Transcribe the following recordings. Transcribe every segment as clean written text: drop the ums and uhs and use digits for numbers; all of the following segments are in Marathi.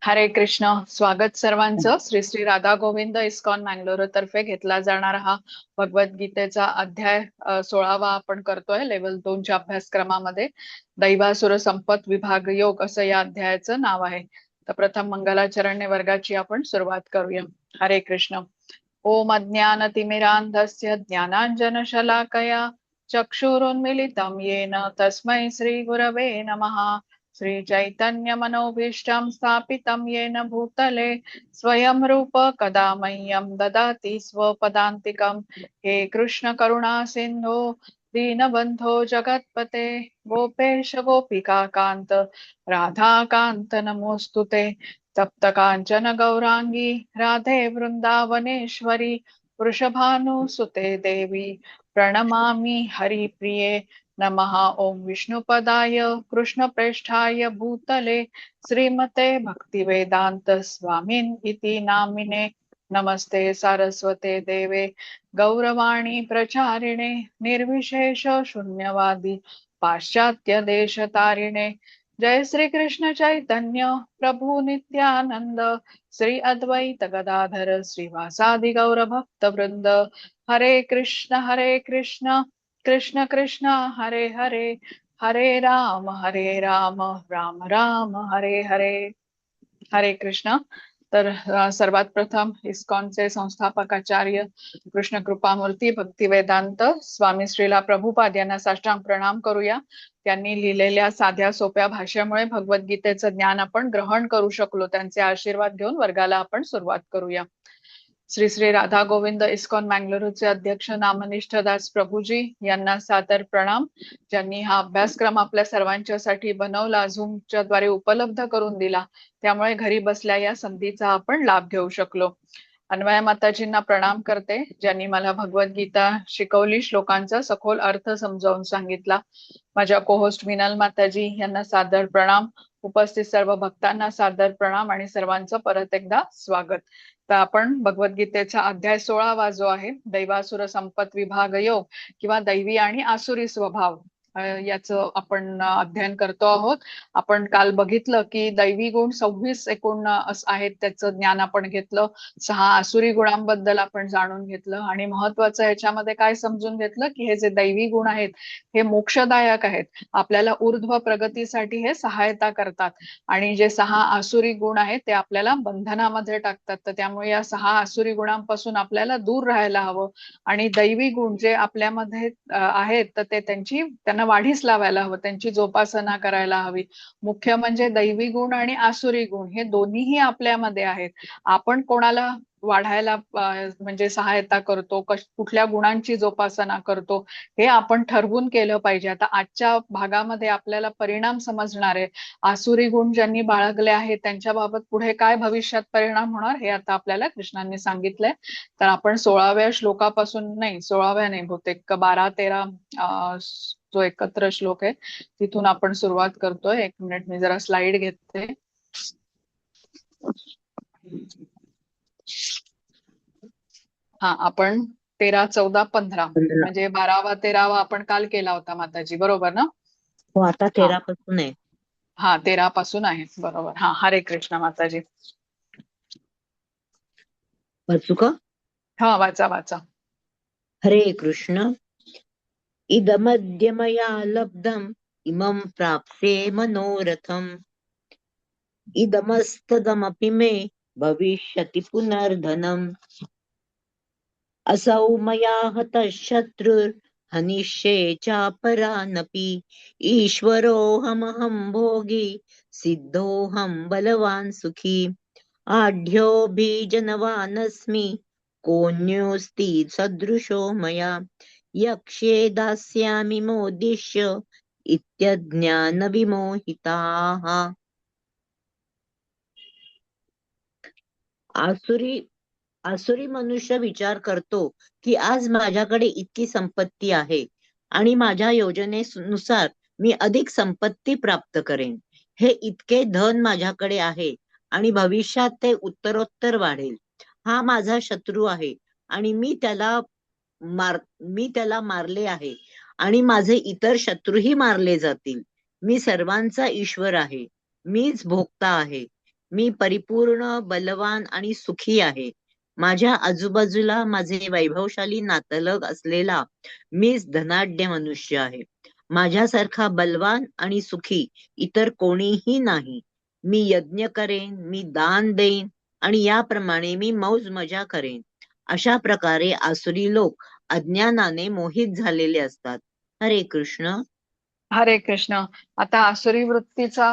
हरे कृष्ण. स्वागत सर्वांचं. श्री श्री राधा गोविंद इस्कॉन मँगलोर तर्फे घेतला जाणारा हा भगवद्गीतेचा अध्याय 16वा आपण करतोय लेवल 2च्या अभ्यासक्रमामध्ये. दैवासुर संपत विभाग योग असं या अध्यायाचं नाव आहे. तर प्रथम मंगलाचरण्य वर्गाची आपण सुरुवात करूया. हरे कृष्ण. ओम अज्ञानतिमिरान्धस्य ज्ञानाञ्जनशलाकया चक्षुरुन्मिलितं येन तस्मै श्रीगुरवे नमः. श्रीचैतन्यमनोभीष्टं स्थापितं येन भूतले स्वयं रूप कदा मह्यं ददाति स्वपदान्तिकं. हे कृष्ण करुणा सिन्धो दीनबन्धो जगत्पते गोपेश गोपिका कान्त राधाकान्त नमोऽस्तुते. तप्त कांचन गौरांगी राधे वृंदावनेश्वरी वृषभानुसुते देवी प्रणमामि हरिप्रिये. नमः ओम विष्णुपदाय कृष्णप्रेष्ठाय भूतले श्रीमते भक्तिवेदांत स्वामिन् इति नामिने. नमस्ते सारस्वते देवे गौरवाणी प्रचारिणे निर्विशेष शून्यवादी पाश्चात्य देशतारिणे. जय श्री कृष्ण चैतन्य प्रभु नित्यानंद श्री अद्वैत गदाधर श्रीवासादि गौर भक्त वृंद. हरे कृष्ण कृष्ण कृष्ण हरे हरे हरे राम राम राम हरे हरे. हरे कृष्ण. तर सर्वात प्रथम इस्कॉनचे संस्थापकाचार्य कृष्ण कृपामूर्ती भक्तिवेदांत स्वामी श्रीला प्रभुपाद यांना साष्टांग प्रणाम करूया. त्यांनी लिहिलेल्या साध्या सोप्या भाषेमुळे भगवद्गीतेचं ज्ञान आपण ग्रहण करू शकलो. त्यांचे आशीर्वाद घेऊन वर्गाला आपण सुरुवात करूया. श्री श्री राधा गोविंद इस्कॉन मँगलोरचे अध्यक्ष नामनिष्ठ दास प्रभूजी यांना सादर प्रणाम. ज्यांनी हा अभ्यासक्रम आपल्या सर्वांच्यासाठी बनवला, झूमच्या द्वारे उपलब्ध करून दिला. त्यामुळे घरी बसल्या या संधीचा आपण लाभ घेऊ शकलो. अन्वय माताजींना प्रणाम करते, ज्यांनी मला भगवद्गीता शिकवली, श्लोकांचा सखोल अर्थ समजावून सांगितला. माझ्या कोहोस्ट मिनल माताजी यांना सादर प्रणाम. उपस्थित सर्व भक्तांना सादर प्रणाम आणि सर्वांचं परत एकदा स्वागत. तर आपण भगवद्गीतेचा अध्याय 16वा जो आहे दैवासुर संपत विभाग योग किंवा दैवी आणि आसुरी स्वभाव याचं आपण अध्ययन करतो आहोत. आपण काल बघितलं की दैवी गुण 26 एकूण आहेत, त्याचं ज्ञान आपण घेतलं. 6 आसुरी गुणांबद्दल आपण जाणून घेतलं आणि महत्वाचं ह्याच्यामध्ये काय समजून घेतलं की हे जे दैवी गुण आहेत हे मोक्षदायक आहेत, आपल्याला ऊर्ध्व प्रगतीसाठी हे सहायता करतात. आणि जे 6 आसुरी गुण आहेत ते आपल्याला बंधनामध्ये टाकतात. तर त्यामुळे या 6 आसुरी गुणांपासून आपल्याला दूर राहायला हवं. आणि दैवी गुण जे आपल्यामध्ये आहेत तर ते त्यांना वाढीस लावायला हवं, त्यांची जोपासना करायला हवी. मुख्य म्हणजे दैवी गुण आणि आसुरी गुण हे दोन्हीही आपल्यामध्ये आहेत. आपण कोणाला वाढायला म्हणजे सहायता करतो, कुठल्या गुणांची जोपासना करतो हे आपण ठरवून केलं पाहिजे. आता आजच्या भागामध्ये आपल्याला परिणाम समजणार आहे. आसुरी गुण ज्यांनी बाळगले आहेत त्यांच्या बाबत पुढे काय भविष्यात परिणाम होणार हे आता आपल्याला कृष्णांनी सांगितलंय. तर आपण 16व्या श्लोकापासून नाही, 16व्या नाही, बहुतेक 12-13 जो एकत्र श्लोक आहे तिथून आपण सुरुवात करतोय. एक मिनिट, मी जरा स्लाइड घेते. हा, आपण 13, 14, 15 15. म्हणजे 12वा 13वा आपण काल केला होता माताजी, बरोबर ना? हो, आता हा 13 पासून आहे. हा 13 पासून आहे, बरोबर. हा, हरे कृष्ण माताजी. वाचू का? हा, वाचा वाचा. हरे कृष्ण. इदमद्य मया लब्धम् इमं प्राप्स्ये मनोरथम् इदमस्तदमपि मे भविष्यति पुनर्धनम् असौ मया हतः शत्रुर् हनिष्ये चापरानपि ईश्वरोऽहमहं भोगी सिद्धोऽहं बलवान् सुखी आढ्योऽभिजनवानस्मि कोऽन्योऽस्ति सदृशो मया यक्ष्ये दास्यामि मोदिष्य इत्यज्ञानविमोहिताः. आसुरी मनुष्य विचार करतो की आज माझ्याकडे इतकी संपत्ती आहे आणि माझ्या योजनेनुसार मी अधिक संपत्ती प्राप्त करेन. हे इतके धन माझ्याकडे आहे आणि भविष्यात ते उत्तरोत्तर वाढेल. हा माझा शत्रू आहे आणि मी त्याला मारले आहे आणि माझे इतर शत्रूही मारले जातील. मी सर्वांचा ईश्वर आहे, मीच भोक्ता आहे. मी परिपूर्ण, बलवान आणि सुखी आहे. माझ्या आजूबाजूला माझे वैभवशाली नातलग असलेला मीच धनाढ्य मनुष्य आहे. माझ्यासारखा बलवान आणि सुखी इतर कोणीही नाही. मी यज्ञ करेन, मी दान देईन आणि याप्रमाणे मी मौज मजा करेन. अशा प्रकारे आसुरी लोक अज्ञानाने मोहित झालेले असतात. हरे कृष्ण. हरे कृष्ण. आता आसुरी वृत्तीचा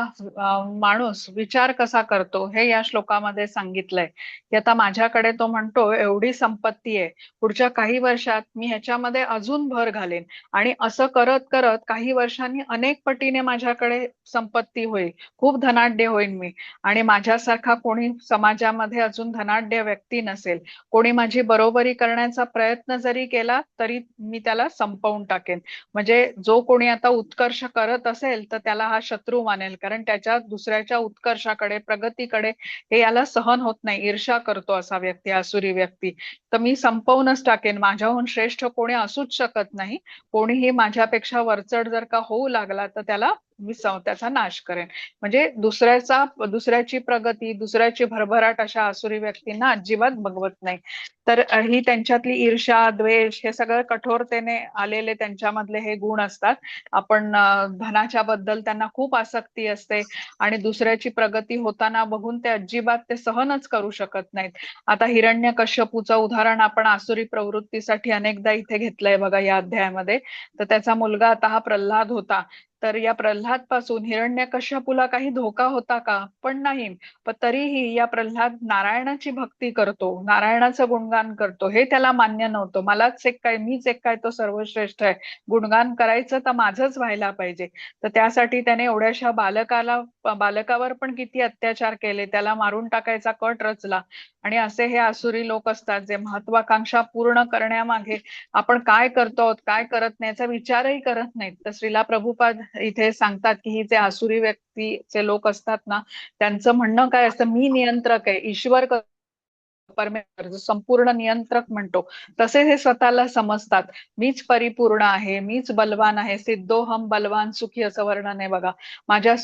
माणूस विचार कसा करतो हे या श्लोकामध्ये सांगितलंय, की आता माझ्याकडे तो म्हणतो एवढी संपत्ती आहे, पुढच्या काही वर्षात मी ह्याच्यामध्ये अजून भर घालेन आणि असं करत करत काही वर्षांनी अनेक पटीने माझ्याकडे संपत्ती होईल, खूप धनाढ्य होईन मी आणि माझ्यासारखा कोणी समाजामध्ये अजून धनाढ्य व्यक्ती नसेल. कोणी माझी बरोबरी करण्याचा प्रयत्न जरी केला तरी मी त्याला संपवून टाकेन. म्हणजे जो कोणी आता उत्कर्ष करत असेल तर त्याला हा शत्रू मानेल, कारण त्याच्या दुसऱ्याच्या उत्कर्षाकडे, प्रगतीकडे हे याला सहन होत नाही, ईर्ष्या करतो असा व्यक्ती, आसुरी व्यक्ती. तर मी संपवूनच टाकेन, माझ्याहून श्रेष्ठ कोणी असूच शकत नाही. कोणीही माझ्यापेक्षा वरचढ जर का होऊ लागला तर त्याला मी त्याचा नाश करेन. म्हणजे दुसऱ्याची प्रगती, दुसऱ्याची भरभराट अशा आसुरी व्यक्तींना अजिबात बघवत नाही. तर ही त्यांच्यातली ईर्ष्या, द्वेष हे सगळं कठोरतेने आलेले त्यांच्यामधले हे गुण असतात. आपण धनाच्या बद्दल त्यांना खूप आसक्ती असते आणि दुसऱ्याची प्रगती होताना बघून ते अजिबात ते सहनच करू शकत नाहीत. आता हिरण्यकश्यपूचं उदाहरण आपण आसुरी प्रवृत्तीसाठी अनेकदा इथे घेतलंय बघा या अध्यायामध्ये. तर त्याचा मुलगा आता हा प्रल्हाद होता. तर या प्रल्हाद पासून हिरण्यकश्यपूला काही धोका होता का? पण नाही. पण तरीही या प्रल्हाद नारायणाची भक्ती करतो, नारायणाचं गुणगान करतो, हे त्याला मान्य नव्हतं. मलाच एक काय, मीच एक काय तो सर्वश्रेष्ठ आहे, गुणगान करायचं तर माझंच व्हायला पाहिजे. तर त्यासाठी त्याने एवढ्याशा बालकावर पण किती अत्याचार केले, त्याला मारून टाकायचा कट रचला. आणि असे हे आसुरी लोक असतात जे महत्वाकांक्षा पूर्ण करण्यामागे आपण काय करतो काय करत नाही याचा विचारही करत नाहीत. तर श्रीला प्रभुपाद इथे सांगतात की ही जे आसुरी व्यक्तीचे लोक असतात ना, त्यांचं म्हणणं काय असतं, मी नियंत्रक आहे, ईश्वर परमेश्वर जो संपूर्ण नियंत्रक म्हणतो तसे हे स्वतःला समजतात. मीच परिपूर्ण आहे, मीच बलवान आहे, सिद्धोहम बलवान सुखी असं वर्णन आहे बघा. माझ्या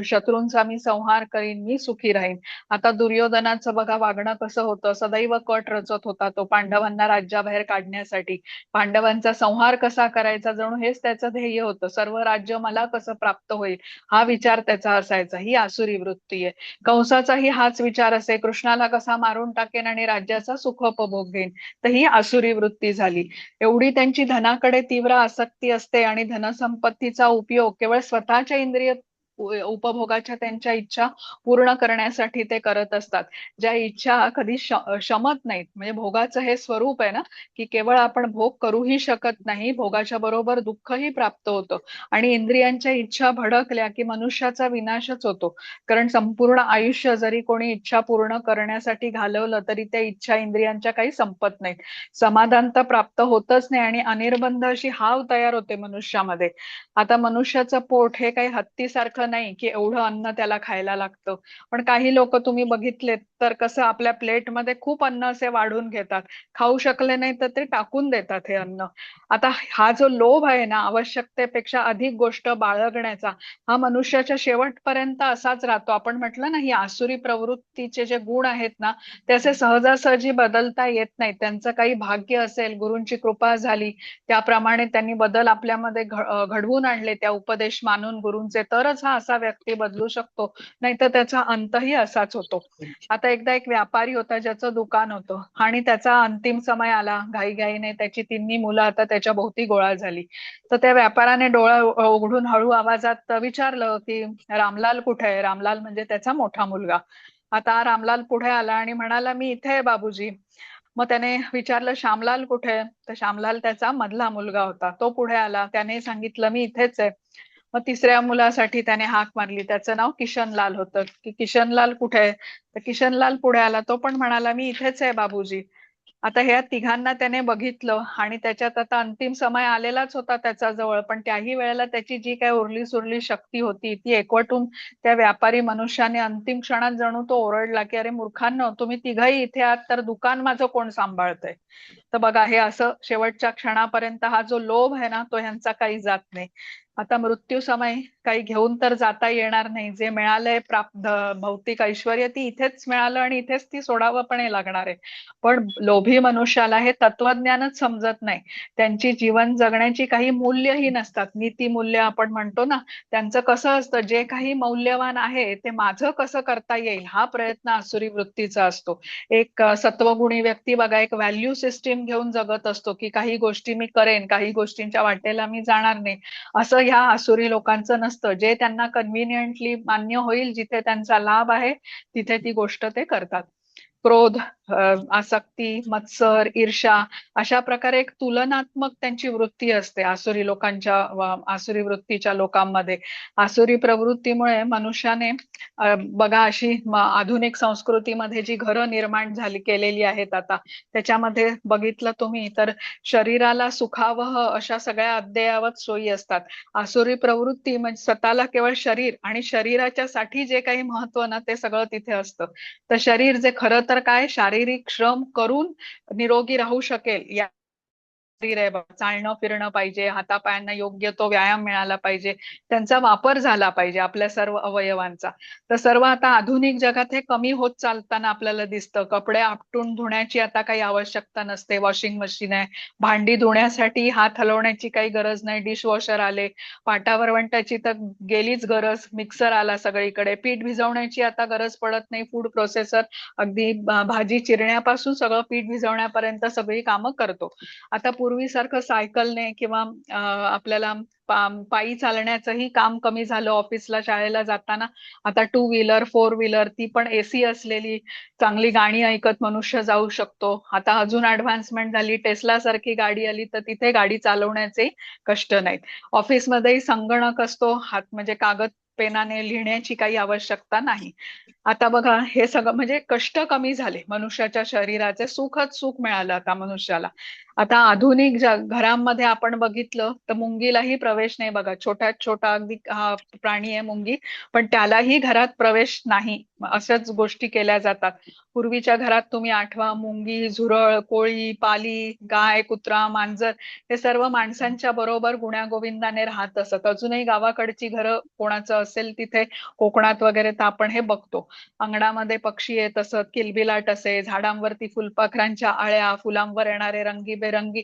शत्रूंचा मी संहार करीन, मी सुखी राहीन. आता दुर्योधनाचं बघा वागणं कसं होतं, सदैव कट रचत होता तो पांडवांना राज्याबाहेर काढण्यासाठी. पांडवांचा संहार कसा करायचा जणू हेच त्याचं ध्येय होतं, सर्व राज्य मला कसं प्राप्त होईल हा विचार त्याचा असायचा. ही आसुरी वृत्ती आहे. कंसाचाही हाच विचार असे, कृष्णाला कसा मारून टाकेन आणि राज्याचा सुखोपभोग घेईन. तर ही आसुरी वृत्ती झाली. एवढी त्यांची धनाकडे तीव्र आसक्ती असते आणि धनसंपत्तीचा उपयोग केवळ स्वतःच्या इंद्रिय उपभोगाच्या त्यांच्या इच्छा पूर्ण करण्यासाठी ते करत असतात. ज्या इच्छा कधी शमत नाहीत. म्हणजे भोगाचं हे स्वरूप आहे ना, की केवळ आपण भोग करूही शकत नाही, भोगाच्या बरोबर दुःखही प्राप्त होतं आणि इंद्रियांच्या इच्छा भडकल्या की मनुष्याचा विनाशच होतो. कारण संपूर्ण आयुष्य जरी कोणी इच्छा पूर्ण करण्यासाठी घालवलं तरी त्या इच्छा इंद्रियांच्या काही संपत नाहीत. समाधान तर प्राप्त होतच नाही आणि अनिर्बंध अशी हाव तयार होते मनुष्यामध्ये. आता मनुष्याचं पोट हे काही हत्तीसारखं नाही की एवढं अन्न त्याला खायला लागतं. पण काही लोक तुम्ही बघितलेत तर कसं आपल्या प्लेटमध्ये खूप अन्न असे वाढून घेतात, खाऊ शकले नाही तर ते टाकून देतात हे अन्न. आता हा जो लोभ आहे ना, आवश्यकतेपेक्षा अधिक गोष्ट बाळगण्याचा, हा मनुष्याच्या शेवटपर्यंत असाच राहतो. आपण म्हटलं ना, ही आसुरी प्रवृत्तीचे जे गुण आहेत ना, ते असे सहजासहजी बदलता येत नाही. त्यांचं काही भाग्य असेल, गुरूंची कृपा झाली, त्याप्रमाणे त्यांनी बदल आपल्यामध्ये घडवून आणले, त्या उपदेश मानून गुरूंचे, तरच हा असा व्यक्ती बदलू शकतो. नाहीतर त्याचा अंतही असाच होतो. आता एकदा एक व्यापारी होता ज्याचं दुकान होतं आणि त्याचा अंतिम समय आला. घाईघाईने त्याची तिन्ही मुलं आता त्याच्या भोवती गोळा झाली. तर त्या व्यापाराने डोळा उघडून हळू आवाजात विचारलं की रामलाल कुठे आहे. रामलाल म्हणजे त्याचा मोठा मुलगा. आता रामलाल पुढे आला आणि म्हणाला, मी इथे आहे बाबूजी. मग त्याने विचारलं, श्यामलाल कुठे आहे. तर श्यामलाल त्याचा मधला मुलगा होता, तो पुढे आला, त्याने सांगितलं मी इथेच आहे. मग तिसऱ्या मुलासाठी त्याने हाक मारली, त्याचं नाव किशनलाल होतं, की किशनलाल कुठे आहे. तर किशनलाल पुढे आला, तो पण म्हणाला मी इथेच आहे बाबूजी. आता ह्या तिघांना त्याने बघितलं आणि त्याच्यात आता अंतिम समय आलेलाच होता त्याच्या जवळ, पण त्याही वेळेला त्याची जी काही उरली सुरली शक्ती होती ती एकवटून त्या व्यापारी मनुष्याने अंतिम क्षणात जणू तो ओरडला की अरे मूर्खांनो, तुम्ही तिघही इथे आहात तर दुकान माझं कोण सांभाळतंय. तर बघा हे असं शेवटच्या क्षणापर्यंत हा जो लोभ आहे ना तो ह्यांचा काही जात नाही. आता मृत्यू समय काही घेऊन तर जाता येणार नाही. जे मिळालंय प्राप्त भौतिक ऐश्वर्य ती इथेच मिळालं आणि इथेच ती सोडावं पण हे लागणार आहे. पण लोभी मनुष्याला हे तत्वज्ञानच समजत नाही. त्यांची जीवन जगण्याची काही मूल्यही नसतात. नीती मूल्य आपण म्हणतो ना, त्यांचं कसं असतं, जे काही मौल्यवान आहे ते माझं कसं करता येईल हा प्रयत्न आसुरी वृत्तीचा असतो. एक सत्वगुणी व्यक्ती बघा एक व्हॅल्यू सिस्टीम घेऊन जगत असतो, की काही गोष्टी मी करेन, काही गोष्टींच्या वाटेला मी जाणार नाही. असं ह्या आसुरी लोकांचं नसतं. जे त्यांना कन्व्हिनियंटली मान्य होईल, जिथे त्यांचा लाभ आहे तिथे ती गोष्ट ते करतात. क्रोध, आसक्ती, मत्सर, ईर्ष्या अशा प्रकारे एक तुलनात्मक त्यांची वृत्ती असते आसुरी लोकांच्या आसुरी वृत्तीच्या लोकांमध्ये. आसुरी प्रवृत्तीमुळे मनुष्याने बघा अशी आधुनिक संस्कृतीमध्ये जी घरं निर्माण झाली केलेली आहेत आता, त्याच्यामध्ये बघितलं तुम्ही तर शरीराला सुखावह अशा सगळ्या अद्ययावत सोयी असतात. आसुरी प्रवृत्ती म्हणजे स्वतःला केवळ शरीर आणि शरीराच्या साठी जे काही महत्व ना ते सगळं तिथे असतं. तर शरीर जे खरं तर काय शारीरिक श्रम करून निरोगी राहू शकेल या शरीर आहे बघा, चालणं फिरणं पाहिजे, हातापायांना योग्य तो व्यायाम मिळाला पाहिजे, त्यांचा वापर झाला पाहिजे आपल्या सर्व अवयवांचा. तर सर्व आता आधुनिक जगात हे कमी होत चालताना आपल्याला दिसतं. कपडे आपटून धुण्याची आता काही आवश्यकता नसते, वॉशिंग मशीन आहे. भांडी धुण्यासाठी हात हलवण्याची काही गरज नाही, डिशवॉशर आले. पाटावर वंटाची तर गेलीच गरज, मिक्सर आला सगळीकडे. पीठ भिजवण्याची आता गरज पडत नाही, फूड प्रोसेसर अगदी भाजी चिरण्यापासून सगळं पीठ भिजवण्यापर्यंत सगळी कामं करतो. आता पूर्वीसारखं सायकलने किंवा आपल्याला पायी चालण्याचंही काम कमी झालं. ऑफिसला शाळेला जाताना आता टू व्हीलर फोर व्हीलर ती पण एसी असलेली चांगली गाणी ऐकत मनुष्य जाऊ शकतो. आता अजून ऍडव्हान्समेंट झाली, टेस्ला सारखी गाडी आली तर तिथे गाडी चालवण्याचे कष्ट नाहीत. ऑफिसमध्येही संगणक असतो, हात म्हणजे कागद पेनाने लिहिण्याची काही आवश्यकता नाही. आता बघा हे सगळं म्हणजे कष्ट कमी झाले, मनुष्याच्या शरीराचे सुखच सुख मिळालं आता मनुष्याला. आता आधुनिक घरांमध्ये आपण बघितलं तर मुंगीलाही प्रवेश नाही बघा. छोट्यात छोटा अगदी हा प्राणी आहे मुंगी, पण त्यालाही घरात प्रवेश नाही. अशाच गोष्टी केल्या जातात. पूर्वीच्या घरात तुम्ही आठवा, मुंगी, झुरळ, कोळी, पाली, गाय, कुत्रा, मांजर हे सर्व माणसांच्या बरोबर गुण्यागोविंदाने राहत असत. अजूनही गावाकडची घरं कोणाचं असेल तिथे कोकणात वगैरे तर आपण हे बघतो. अंगणामध्ये पक्षी येत असत, किलबिलाट असे, झाडांवरती फुलपाखरांच्या आळ्या, फुलांवर येणारे रंगीबेरंगी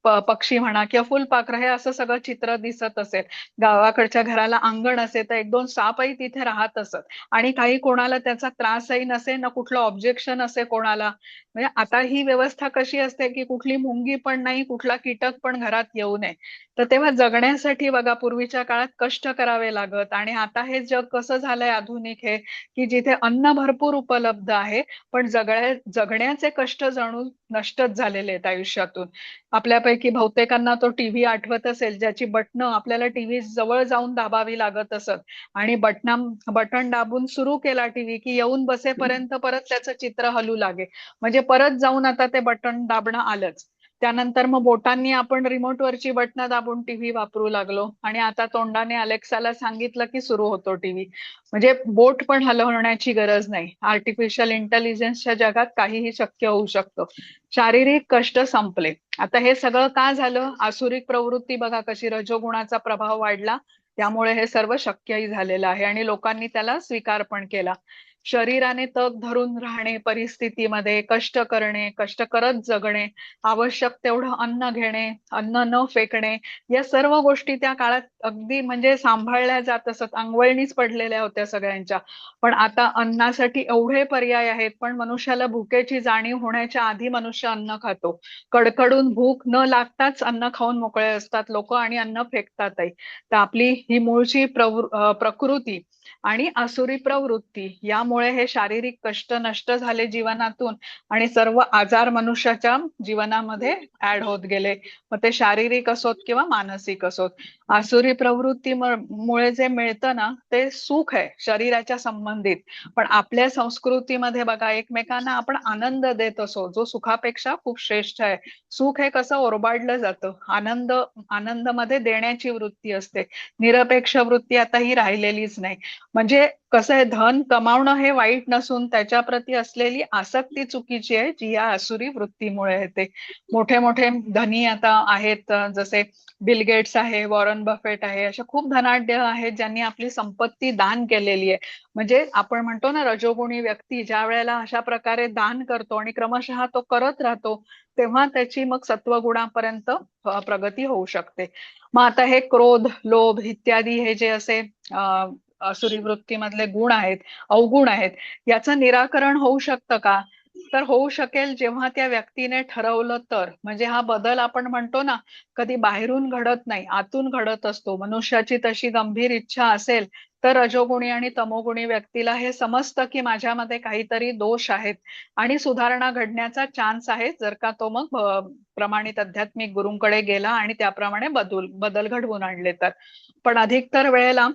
पक्षी म्हणा किंवा फुलपाखरं हे असं सगळं चित्र दिसत असेल. गावाकडच्या घराला अंगण असे तर एक दोन सापही तिथे राहत असत आणि काही कोणाला त्याचा त्रासही नसे ना कुठलं ऑब्जेक्शन असे कोणाला. म्हणजे आता ही व्यवस्था कशी असते की कुठली मुंगी पण नाही, कुठला कीटक पण घरात येऊ नये. तर तेव्हा जगण्यासाठी बघा पूर्वीच्या काळात कष्ट करावे लागत आणि आता हे जग कसं झालंय आधुनिक हे, की जिथे अन्न भरपूर उपलब्ध आहे पण जगण्याचे कष्ट जणू नष्टच झालेले आहेत आयुष्यातून. आपल्यापैकी बहुतेकांना तो टीव्ही आठवत असेल, ज्याची बटणं आपल्याला टीव्ही जवळ जाऊन दाबावी लागत असत आणि बटन दाबून सुरू केला टीव्ही की येऊन बसेपर्यंत परत त्याचं चित्र हलू लागे. म्हणजे परत जाऊन आता ते बटन दाबणं आलंच. त्यानंतर मग बोटांनी आपण रिमोटवरची बटणं दाबून टीव्ही वापरू लागलो आणि आता तोंडाने अलेक्साला सांगितलं की सुरू होतो टीव्ही. म्हणजे बोट पण हलवण्याची गरज नाही. आर्टिफिशियल इंटेलिजन्सच्या जगात काहीही शक्य होऊ शकतं. शारीरिक कष्ट संपले. आता हे सगळं का झालं? आसुरिक प्रवृत्ती बघा कशी, रजोगुणाचा प्रभाव वाढला त्यामुळे हे सर्व शक्यही झालेलं आहे आणि लोकांनी त्याला स्वीकार पण केला. शरीराने तग धरून राहणे, परिस्थितीमध्ये कष्ट करणे, कष्ट करत जगणे, आवश्यक तेवढं अन्न घेणे, अन्न न फेकणे, या सर्व गोष्टी त्या काळात अगदी म्हणजे सांभाळल्या जात असत. अंगवळणीच पडलेल्या होत्या सगळ्यांच्या. पण आता अन्नासाठी एवढे पर्याय आहेत पण मनुष्याला भुकेची जाणीव होण्याच्या आधी मनुष्य अन्न खातो. कडकडून भूक न लागताच अन्न खाऊन मोकळे असतात लोक आणि अन्न फेकतातही. तर आपली ही मूळची प्रकृती आणि आसुरी प्रवृत्ती यामुळे हे शारीरिक कष्ट नष्ट झाले जीवनातून आणि सर्व आजार मनुष्याच्या जीवनामध्ये ऍड होत गेले. मग ते शारीरिक असोत किंवा मानसिक असोत. आसुरी प्रवृत्तीमुळे जे मिळतं ना ते सुख आहे शरीराच्या संबंधित. पण आपल्या संस्कृतीमध्ये बघा एकमेकांना आपण आनंद देत असो, जो सुखापेक्षा खूप श्रेष्ठ आहे. सुख हे कसं ओरबाडलं जातं, आनंद मध्ये देण्याची वृत्ती असते. निरपेक्ष वृत्ती आता ही राहिलेलीच नाही. म्हणजे कसं आहे, धन कमावणं हे वाईट नसून त्याच्या प्रती असलेली आसक्ती चुकीची आहे, जी या आसुरी वृत्तीमुळे येते. मोठे मोठे धनी आता आहेत, जसे बिल गेट्स आहे, वॉरन बफेट आहे, अशा खूप धनाढ्य आहेत ज्यांनी आपली संपत्ती दान केलेली आहे. म्हणजे आपण म्हणतो ना, रजोगुणी व्यक्ती ज्या वेळेला अशा प्रकारे दान करतो आणि क्रमशः तो करत राहतो, तेव्हा त्याची मग सत्वगुणापर्यंत प्रगती होऊ शकते. मग आता हे क्रोध, लोभ इत्यादी हे जे असे आसुरी वृत्तीमधले गुण आहेत, अवगुण आहेत, याचं निराकरण होऊ शकतं का? तर होऊ शकेल जेव्हा त्या व्यक्तीने ठरवलं तर. म्हणजे हा बदल आपण म्हणतो ना, कधी बाहेरून घडत नाही, आतून घडत असतो. मनुष्याची तशी गंभीर इच्छा असेल तर रजोगुणी आणि तमोगुणी व्यक्तीला हे समजतं की माझ्यामध्ये काहीतरी दोष आहेत आणि सुधारणा घडण्याचा चान्स आहे, जर का तो मग प्रमाणित आध्यात्मिक गुरूंकडे गेला आणि त्याप्रमाणे बदल घडवून आणले तर. पण अधिकतर वेळेला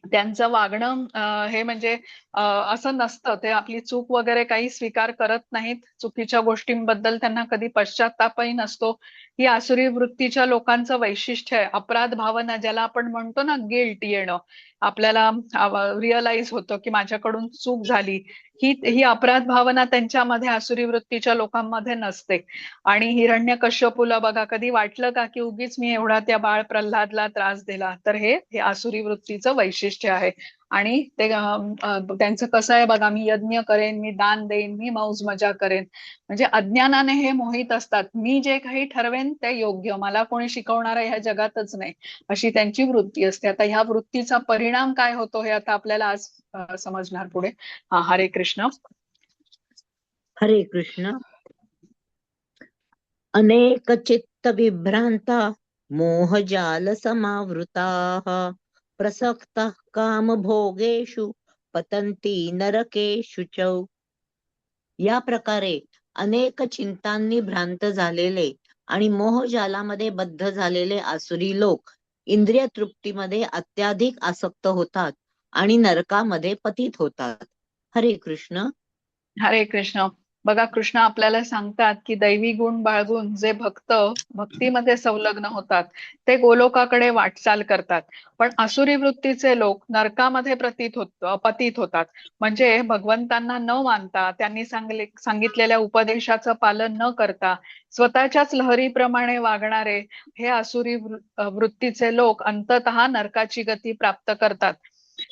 त्यांचं वागणं हे म्हणजे असं नसतं. ते आपली चूक वगैरे काही स्वीकार करत नाहीत. चुकीच्या गोष्टींबद्दल त्यांना कधी पश्चात्तापही नसतो. ही आसुरी वृत्तीच्या लोकांचं वैशिष्ट्य आहे. अपराध भावना ज्याला आपण म्हणतो ना, गिल्ट येणं. आपल्याला रिअलाइज होतं की माझ्याकडून चूक झाली. ही अपराध भावना त्यांच्यामध्ये, आसुरी वृत्तीच्या लोकांमध्ये नसते. आणि हिरण्यकश्यपूला बघा, कधी वाटलं का की उगीच मी एवढा त्या बाळ प्रल्हादला त्रास दिला? तर हे आसुरी वृत्तीचं वैशिष्ट्य आहे. आणि ते त्यांचं कसं आहे बघा, मी यज्ञ करेन, मी दान देईन, मी मौज मजा करेन. म्हणजे अज्ञानाने हे मोहित असतात. मी जे काही ठरवेन ते योग्य, मला कोणी शिकवणारं ह्या जगातच नाही, अशी त्यांची वृत्ती असते. आता ह्या वृत्तीचा परिणाम काय होतो हे आता आपल्याला आज समजणार पुढे. हा, हरे कृष्ण. हरे कृष्ण. अनेक चित्त विभ्रांता मोहजाल समावृताः प्रसक्तः काम भोगेषु पतन्ति नरकेषु च. या प्रकारे अनेक चिंतांनी भ्रांत झालेले आणि मोहजालामध्ये बद्ध झालेले आसुरी लोक इंद्रिय तृप्तीमध्ये अत्याधिक आसक्त होतात आणि नरकामध्ये पतित होतात. हरे कृष्ण. हरे कृष्ण. बघा, कृष्ण आपल्याला सांगतात की दैवी गुण बाळगून जे भक्त भक्तीमध्ये संलग्न होतात ते गोलोकाकडे वाटचाल करतात. पण आसुरी वृत्तीचे लोक नरकामध्ये पतित होतात. म्हणजे भगवंतांना न मानता, त्यांनी सांगितलेल्या उपदेशाचं पालन न करता स्वतःच्याच लहरीप्रमाणे वागणारे हे आसुरी वृत्तीचे लोक अंततः नरकाची गती प्राप्त करतात.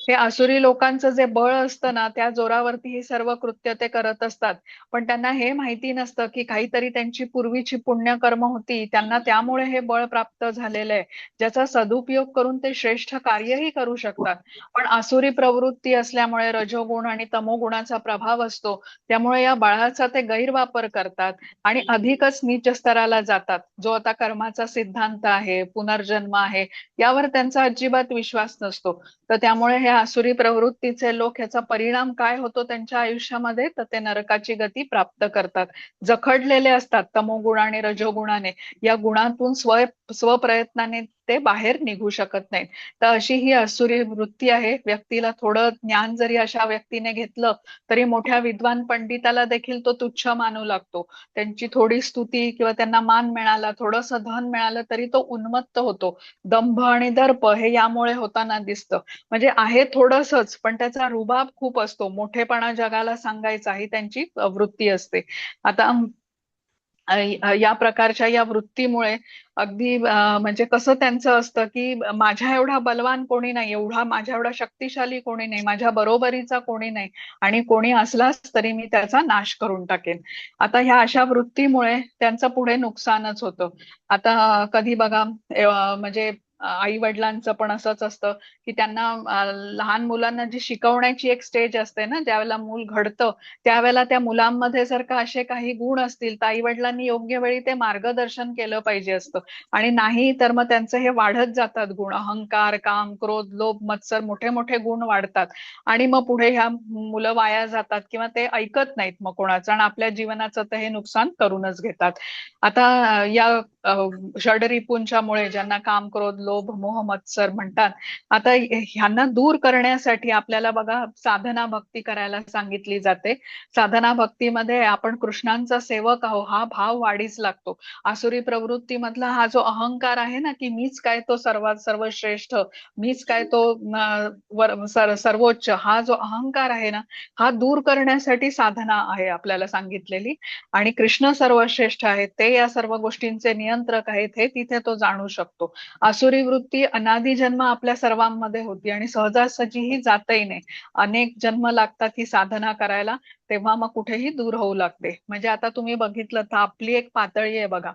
हे आसुरी लोकांचं जे बळ असतं ना, त्या जोरावरती ही सर्व कृत्य ते करत असतात. पण त्यांना हे माहिती नसतं की काहीतरी त्यांची पूर्वीची पुण्यकर्म होती, त्यांना त्यामुळे हे बळ प्राप्त झालेलं आहे, ज्याचा सदुपयोग करून ते श्रेष्ठ कार्यही करू शकतात. पण आसुरी प्रवृत्ती असल्यामुळे, रजोगुण आणि तमोगुणाचा प्रभाव असतो, त्यामुळे या बळाचा ते गैरवापर करतात आणि अधिकच नीच स्तराला जातात. जो आता कर्माचा सिद्धांत आहे, पुनर्जन्म आहे, यावर त्यांचा अजिबात विश्वास नसतो. तर त्यामुळे हे आसुरी प्रवृत्तीचे लोक, ह्याचा परिणाम काय होतो त्यांच्या आयुष्यामध्ये, तर ते नरकाची गती प्राप्त करतात. जखडलेले असतात तमोगुण आणि रजोगुणाने. या गुणातून स्वप्रयत्नाने ते बाहेर निघू शकत नाहीत. तर अशी ही आसुरी वृत्ती आहे. व्यक्तीला थोडं ज्ञान जरी अशा व्यक्तीने घेतलं तरी मोठ्या विद्वान पंडिताला देखील तो तुच्छ मानू लागतो. त्यांची थोडी स्तुती किंवा त्यांना मान मिळाला, थोडंसं धन मिळालं तरी तो उन्मत्त होतो. दंभ आणि दर्प हे यामुळे होताना दिसतं. म्हणजे आहे थोडंसच, पण त्याचा रुबाब खूप असतो. मोठेपणा जगाला सांगायचा ही त्यांची वृत्ती असते. आता या प्रकारच्या या वृत्तीमुळे अगदी म्हणजे कसं त्यांचं असतं की माझ्या एवढा बलवान कोणी नाही, माझ्या एवढा शक्तिशाली कोणी नाही, माझ्या बरोबरीचा कोणी नाही, आणि कोणी असलाच तरी मी त्याचा नाश करून टाकेन. आता ह्या अशा वृत्तीमुळे त्यांचं पुढे नुकसानच होतं. आता कधी बघा, म्हणजे आई वडिलांचं पण असंच असतं की त्यांना लहान मुलांना जी शिकवण्याची एक स्टेज असते ना, ज्यावेळेला मूल घडतं, त्यावेळेला त्या मुलांमध्ये जर का असे काही गुण असतील तर आई वडिलांनी योग्य वेळी ते मार्गदर्शन केलं पाहिजे असतं. आणि नाही तर मग त्यांचं हे वाढत जातात गुण. अहंकार, काम, क्रोध, लोभ, मत्सर, मोठे मोठे गुण वाढतात. आणि मग पुढे ह्या मुलं वाया जातात किंवा ते ऐकत नाहीत मग कोणाचं, आणि आपल्या जीवनाचं तर हे नुकसान करूनच घेतात. आता या षडरिपूंच्यामुळे ज्यांना काम, क्रोध, लोभ, मोह, मत्सर म्हणतात. आता ह्यांना दूर करण्यासाठी आपल्याला बघा साधना भक्ती करायला सांगितली जाते. साधना भक्तीमध्ये आपण कृष्णांचा सेवक आहो हा भाव वाढीस लागतो. आसुरी प्रवृत्तीमधला हा जो अहंकार आहे ना, की मीच काय तो सर्वात सर्वश्रेष्ठ, मीच काय तो सर्वोच्च, हा जो अहंकार आहे ना, हा दूर करण्यासाठी साधना आहे आपल्याला सांगितलेली. आणि कृष्ण सर्वश्रेष्ठ आहेत, ते या सर्व गोष्टींचे नियंत्रक आहेत, हे तिथे तो जाणू शकतो. आसुरी वृत्ती अनादि जन्म आपल्या सर्वांमध्ये होती आणि सहजासहजी ही जातही नाही. अनेक जन्म लागतात ही साधना करायला, तेव्हा मग कुठेही दूर होऊ लागते. म्हणजे आता तुम्ही बघितलं तर आपली एक पातळी आहे बघा,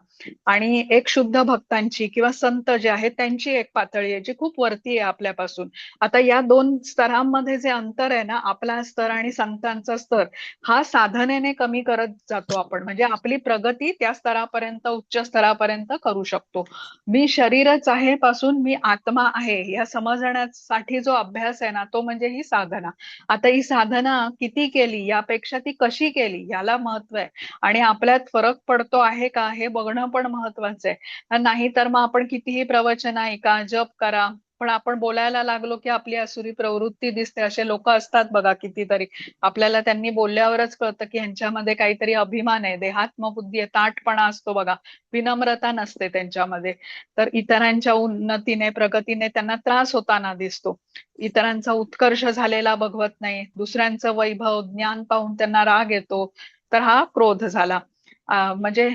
आणि एक शुद्ध भक्तांची किंवा संत जे आहेत त्यांची एक पातळी आहे जी खूप वरती आहे आपल्यापासून. आता या दोन स्तरांमध्ये जे अंतर आहे ना, आपला स्तर आणि संतांचा स्तर, हा साधनेने कमी करत जातो आपण. म्हणजे आपली प्रगती त्या स्तरापर्यंत, उच्च स्तरापर्यंत करू शकतो. मी शरीरच आहे पासून मी आत्मा आहे या समजण्यासाठी जो अभ्यास आहे ना, तो म्हणजे ही साधना. आता ही साधना किती केली यापेक्षा ती कशी केली याला महत्व आहे. आणि आपल्यात फरक पडतो आहे का हे बघणं पण महत्वाचं आहे. नाही तर मग आपण कितीही प्रवचन ऐका, जप करा, पण आपण बोलायला लागलो की आपली आसुरी प्रवृत्ती दिसते. असे लोक असतात बघा कितीतरी, आपल्याला त्यांनी बोलल्यावरच कळतं की ह्यांच्यामध्ये काहीतरी अभिमान आहे, देहात्मबुद्धी आहे, ताठपणा असतो बघा, विनम्रता नसते त्यांच्यामध्ये. तर इतरांच्या उन्नतीने, प्रगतीने त्यांना त्रास होताना दिसतो. इतरांचा उत्कर्ष झालेला बघवत नाही, दुसऱ्यांचं वैभव, ज्ञान पाहून त्यांना राग येतो, तर हा क्रोध झाला. म्हणजे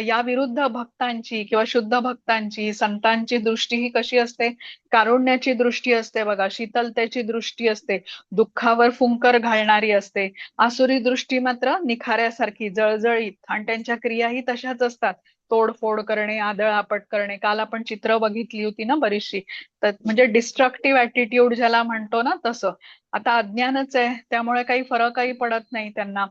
या विरुद्ध भक्तांची किंवा शुद्ध भक्तांची, संतांची दृष्टी ही कशी असते? कारुण्याची दृष्टी असते बघा, शीतलतेची दृष्टी असते, दुःखावर फुंकर घालणारी असते. आसुरी दृष्टी मात्र निखाऱ्यासारखी जळजळीत, आणि त्यांच्या क्रियाही तशाच असतात, तोडफोड करणे, आदळआपट करणे. काल आपण चित्र बघितली होती ना बरीचशी, तर म्हणजे डिस्ट्रक्टिव्ह ऍटिट्यूड ज्याला म्हणतो ना तसं. आता अज्ञानच आहे त्यामुळे काही फरकही पडत नाही त्यांना.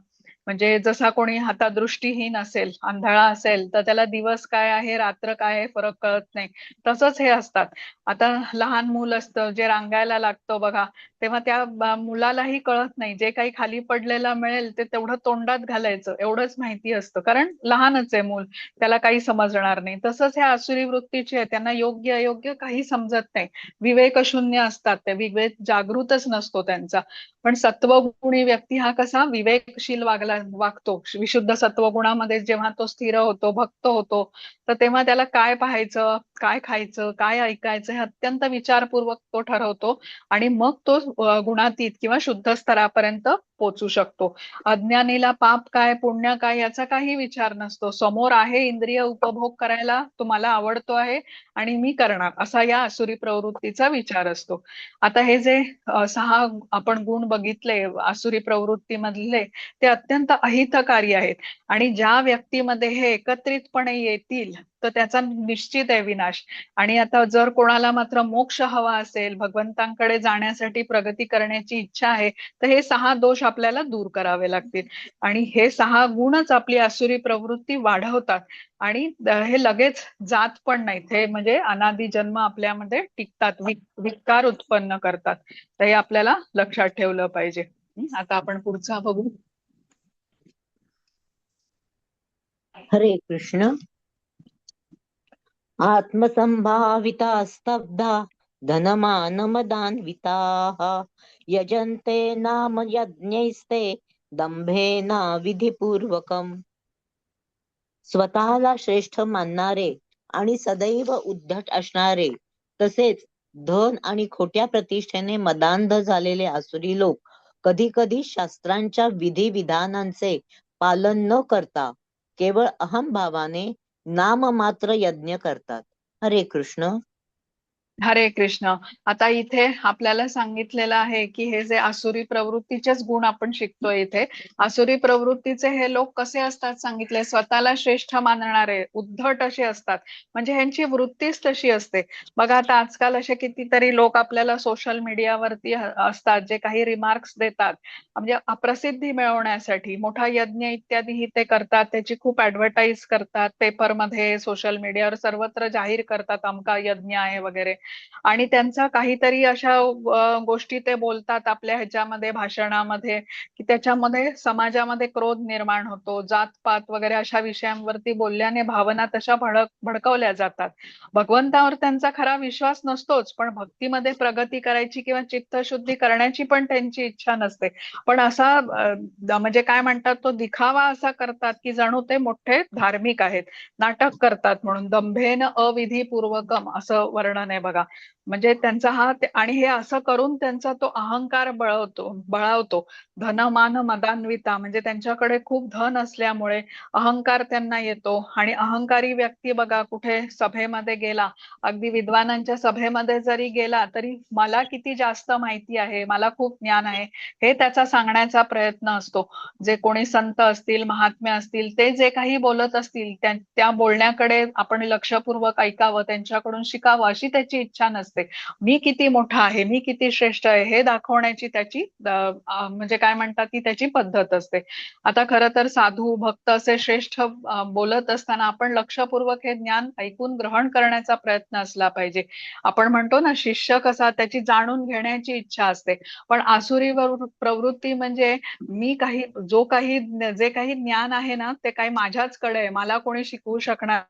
म्हणजे जसा कोणी आता दृष्टीहीन असेल, आंधळा असेल, तर त्याला दिवस काय आहे रात्र काय आहे फरक कळत नाही. तसंच हे असतात. आता लहान मूल असतं जे रांगायला लागतं बघा, तेव्हा त्या मुलालाही कळत नाही, जे काही खाली पडलेलं मिळेल ते तेवढं तोंडात घालायचं एवढंच माहिती असतं, कारण लहानच आहे मूल, त्याला काही समजणार नाही. तसंच ह्या आसुरी वृत्तीचे आहे, त्यांना योग्य अयोग्य काही समजत नाही, विवेक शून्य असतात ते, विवेक जागृतच नसतो त्यांचा. पण सत्वगुणी व्यक्ती हा कसा विवेकशील वागतो. विशुद्ध सत्वगुणामध्ये जेव्हा तो स्थिर होतो, भक्त होतो, तर तेव्हा त्याला काय पाहायचं, काय खायचं, काय ऐकायचं हे अत्यंत विचारपूर्वक तो ठरवतो, आणि मग तो गुणातीत किंवा शुद्ध स्तरापर्यंत पोहोचू शकतो. अज्ञानीला पाप काय पुण्य काय याचा काही विचार नसतो. समोर आहे इंद्रिय उपभोग करायला, तुम्हाला आवडतो आहे आणि मी करणार, असा या आसुरी प्रवृत्तीचा विचार असतो. आता हे जे 6 आपण गुण बघितले आसुरी प्रवृत्ती मधले, ते अत्यंत अहितकारी आहेत. आणि ज्या व्यक्तीमध्ये हे एकत्रितपणे येतील तर त्याचा निश्चित आहे विनाश. आणि आता जर कोणाला मात्र मोक्ष हवा असेल, भगवंतांकडे जाण्यासाठी प्रगती करण्याची इच्छा आहे, तर हे 6 दोष आपल्याला दूर करावे लागतील. आणि हे 6 गुणच आपली आसुरी प्रवृत्ती वाढवतात. आणि हे लगेच जात पण नाहीत, हे म्हणजे अनादि जन्म आपल्यामध्ये टिकतात, विकार उत्पन्न करतात. तर हे आपल्याला लक्षात ठेवलं पाहिजे. आता आपण पुढचा बघू. हरे कृष्ण. आत्मसंभाविता स्तब्धा धनमानमदान्विताः यजन्ते नाम यज्ञैस्ते दंभेन विधिपूर्वकम्. स्वतःला श्रेष्ठ मानणारे आणि सदैव उद्धट असणारे, तसेच धन आणि खोट्या प्रतिष्ठेने मदांध झालेले आसुरी लोक कधी कधी शास्त्रांच्या विधी विधानांचे पालन न करता केवळ अहंभावाने नाममात्र यज्ञ करतात. हरे कृष्ण. हरे कृष्ण. आता इथे आपल्याला सांगितलेलं आहे की हे जे आसुरी प्रवृत्तीचेच गुण आपण शिकतोय इथे. आसुरी प्रवृत्तीचे हे लोक कसे असतात सांगितले, स्वतःला श्रेष्ठ मानणारे, उद्धट असे असतात, म्हणजे ह्यांची वृत्तीच तशी असते. बघा आता आजकाल असे कितीतरी लोक आपल्याला सोशल मीडियावरती असतात जे काही रिमार्क्स देतात, म्हणजे प्रसिद्धी मिळवण्यासाठी मोठा यज्ञ इत्यादी ते करतात, त्याची खूप ऍडव्हर्टाईज करतात, पेपरमध्ये, सोशल मीडियावर सर्वत्र जाहीर करतात अमका यज्ञ आहे वगैरे. आणि त्यांचा काहीतरी अशा गोष्टी ते बोलतात आपल्या ह्याच्यामध्ये भाषणामध्ये, की त्याच्यामध्ये समाजामध्ये क्रोध निर्माण होतो, जातपात वगैरे अशा विषयांवरती बोलल्याने भावना तशा भडकवल्या जातात. भगवंतावर त्यांचा खरा विश्वास नसतोच, पण भक्तीमध्ये प्रगती करायची किंवा चित्तशुद्धी करण्याची पण त्यांची इच्छा नसते. पण असा म्हणजे काय म्हणतात, तो दिखावा असा करतात की जणू ते मोठे धार्मिक आहेत, नाटक करतात म्हणून. दंभेन अविधीपूर्वकम असं वर्णन आहे बघा. म्हणजे त्यांचा आणि हे असं करून त्यांचा तो अहंकार बळावतो. धनमान मदान्विता, म्हणजे त्यांच्याकडे खूप धन असल्यामुळे अहंकार त्यांना येतो. आणि अहंकारी व्यक्ती बघा, कुठे सभेमध्ये गेला, अगदी विद्वानांच्या सभेमध्ये जरी गेला तरी मला किती जास्त माहिती आहे, मला खूप ज्ञान आहे, हे त्याचा सांगण्याचा प्रयत्न असतो. जे कोणी संत असतील, महात्मे असतील, ते जे काही बोलत असतील त्या बोलण्याकडे आपण लक्षपूर्वक ऐकावं, त्यांच्याकडून शिकावं अशी त्याची इच्छा नसते. मी किती मोठा आहे, मी किती श्रेष्ठ आहे हे दाखवण्याची त्याची म्हणजे काय म्हणतात ती त्याची पद्धत असते. आता खरं तर साधू भक्त असे श्रेष्ठ बोलत असताना आपण लक्षपूर्वक हे ज्ञान ऐकून ग्रहण करण्याचा प्रयत्न असला पाहिजे. आपण म्हणतो ना, शिष्य कसा त्याची जाणून घेण्याची इच्छा असते. पण आसुरी प्रवृत्ती म्हणजे जे काही ज्ञान आहे ना, ते काही माझ्याचकडे आहे, मला कोणी शिकवू शकणार.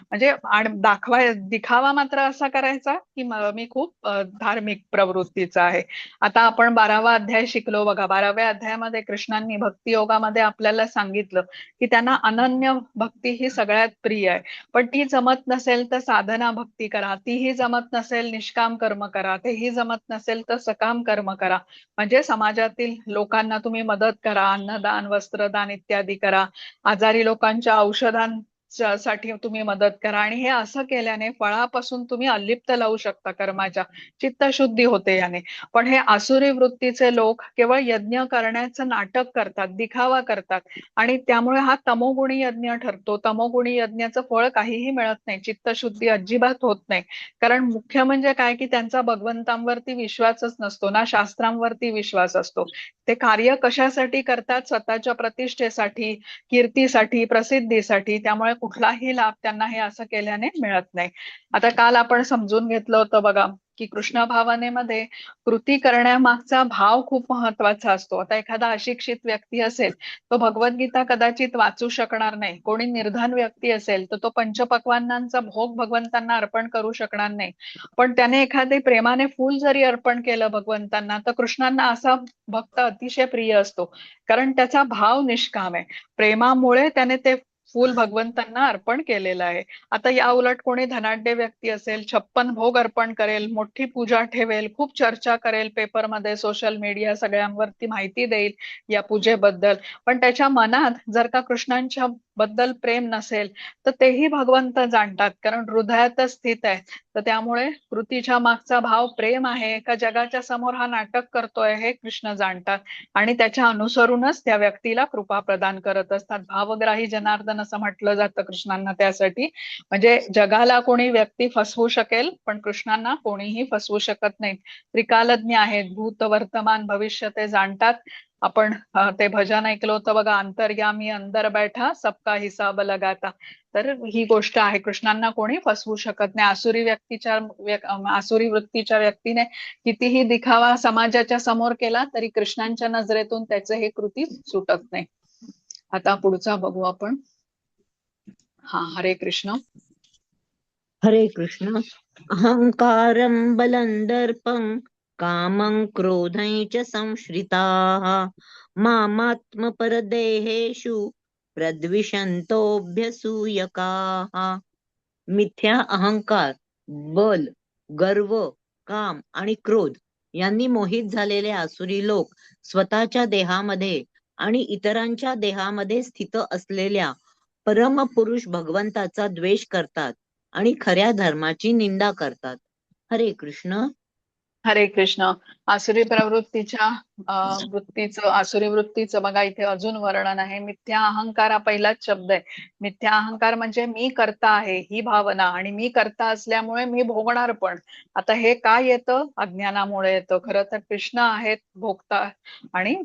म्हणजे आणि दिखावा मात्र असा करायचा की मी खूप धार्मिक प्रवृत्तीचा आहे. आता आपण 12वा अध्याय शिकलो बघा. 12व्या अध्यायामध्ये कृष्णांनी भक्ती योगामध्ये आपल्याला सांगितलं की त्यांना अनन्य भक्ती ही सगळ्यात प्रिय आहे. पण ती जमत नसेल तर साधना भक्ती करा, तीही जमत नसेल निष्काम कर्म करा, तेही जमत नसेल तर सकाम कर्म करा. म्हणजे समाजातील लोकांना तुम्ही मदत करा, अन्नदान, वस्त्रदान इत्यादी करा, आजारी लोकांच्या साठी तुम्ही मदत करा. आणि हे असं केल्याने फळापासून तुम्ही अलिप्त लावू शकता कर्माच्या, चित्तशुद्धी होते याने. पण हे आसुरी वृत्तीचे लोक केवळ यज्ञ करण्याचं नाटक करतात, दिखावा करतात, आणि त्यामुळे हा तमोगुणी यज्ञ ठरतो. तमोगुणी यज्ञाचं फळ काहीही मिळत नाही, चित्तशुद्धी अजिबात होत नाही. कारण मुख्य म्हणजे काय की त्यांचा भगवंतांवरती विश्वासच नसतो ना, शास्त्रांवरती विश्वास असतो. ते कार्य कशासाठी करतात? स्वतःच्या प्रतिष्ठेसाठी, कीर्तीसाठी, प्रसिद्धीसाठी. त्यामुळे कुठलाही लाभ त्यांना हे असं केल्याने मिळत नाही. आता काल आपण समजून घेतलं होतं बघा की कृष्ण भावनेमध्ये कृती करण्यामागचा भाव खूप महत्वाचा असतो. आता एखादा अशिक्षित व्यक्ती असेल, तो भगवद्गीता कदाचित वाचू शकणार नाही. कोणी निर्धन व्यक्ती असेल तर तो पंचपक्वान्नांचा भोग भगवंतांना अर्पण करू शकणार नाही. पण त्याने एखादे प्रेमाने फूल जरी अर्पण केलं भगवंतांना, तर कृष्णांना असा भक्त अतिशय प्रिय असतो. कारण त्याचा भाव निष्काम आहे, प्रेमामुळे त्याने ते फूल भगवंतांना अर्पण केलेलं आहे. आता या उलट कोणी धनाढ्य व्यक्ती असेल, 56 भोग अर्पण करेल, मोठी पूजा ठेवेल, खूप चर्चा करेल, पेपरमध्ये, सोशल मीडिया सगळ्यांवरती माहिती देईल या पूजेबद्दल, पण त्याच्या मनात जर का कृष्णांच्या बद्दल प्रेम नसेल तर तेही भगवंत जाणतात, कारण हृदयातच स्थित आहे. तर त्यामुळे कृतीच्या मागचा भाव प्रेम आहे का जगाच्या समोर हा नाटक करतोय हे कृष्ण जाणतात. आणि त्याच्या अनुसरूनच त्या व्यक्तीला कृपा प्रदान करत असतात. भावग्राही जनार्दन असं म्हटलं जातं कृष्णांना त्यासाठी. म्हणजे जगाला कोणी व्यक्ती फसवू शकेल, पण कृष्णांना कोणीही फसवू शकत नाही. त्रिकालज्ञ आहेत, भूत वर्तमान भविष्य ते जाणतात. आपण ते भजन ऐकलं होतं बघा, अंतर्यामी अंदर बैठा सबका हिसाब लगाता. तर ही गोष्ट आहे, कृष्णांना कोणी फसवू शकत नाही. आसुरी वृत्तीच्या व्यक्तीने कितीही दिखावा समाजाच्या समोर केला तरी कृष्णांच्या नजरेतून त्याचे हे कृती सुटत नाही. आता पुढचा बघू आपण. हरे कृष्ण. हरे कृष्ण. अहंकारं बलं दर्पं कामं क्रोधं च संश्रिताः मामात्मपरदेहेषु प्रद्विषन्तोऽभ्यसूयकाः. मिथ्या अहंकार, बल, गर्व, काम आणि क्रोध यांनी मोहित झालेले आसुरी लोक स्वतःच्या देहामध्ये आणि इतरांच्या देहामध्ये स्थित असलेल्या परमपुरुष भगवंताचा द्वेष करतात आणि खऱ्या धर्माची निंदा करतात. हरे कृष्ण. हरे कृष्ण. आसुरी प्रवृत्तीच्या आसुरी वृत्तीचं बघा इथे अजून वर्णन आहे. मिथ्या अहंकार हा पहिलाच शब्द आहे. मिथ्या अहंकार म्हणजे मी करता आहे ही भावना, आणि मी करता असल्यामुळे मी भोगणार पण. आता हे काय येतं? अज्ञानामुळे येतं. खरं तर कृष्ण आहेत भोगता, आणि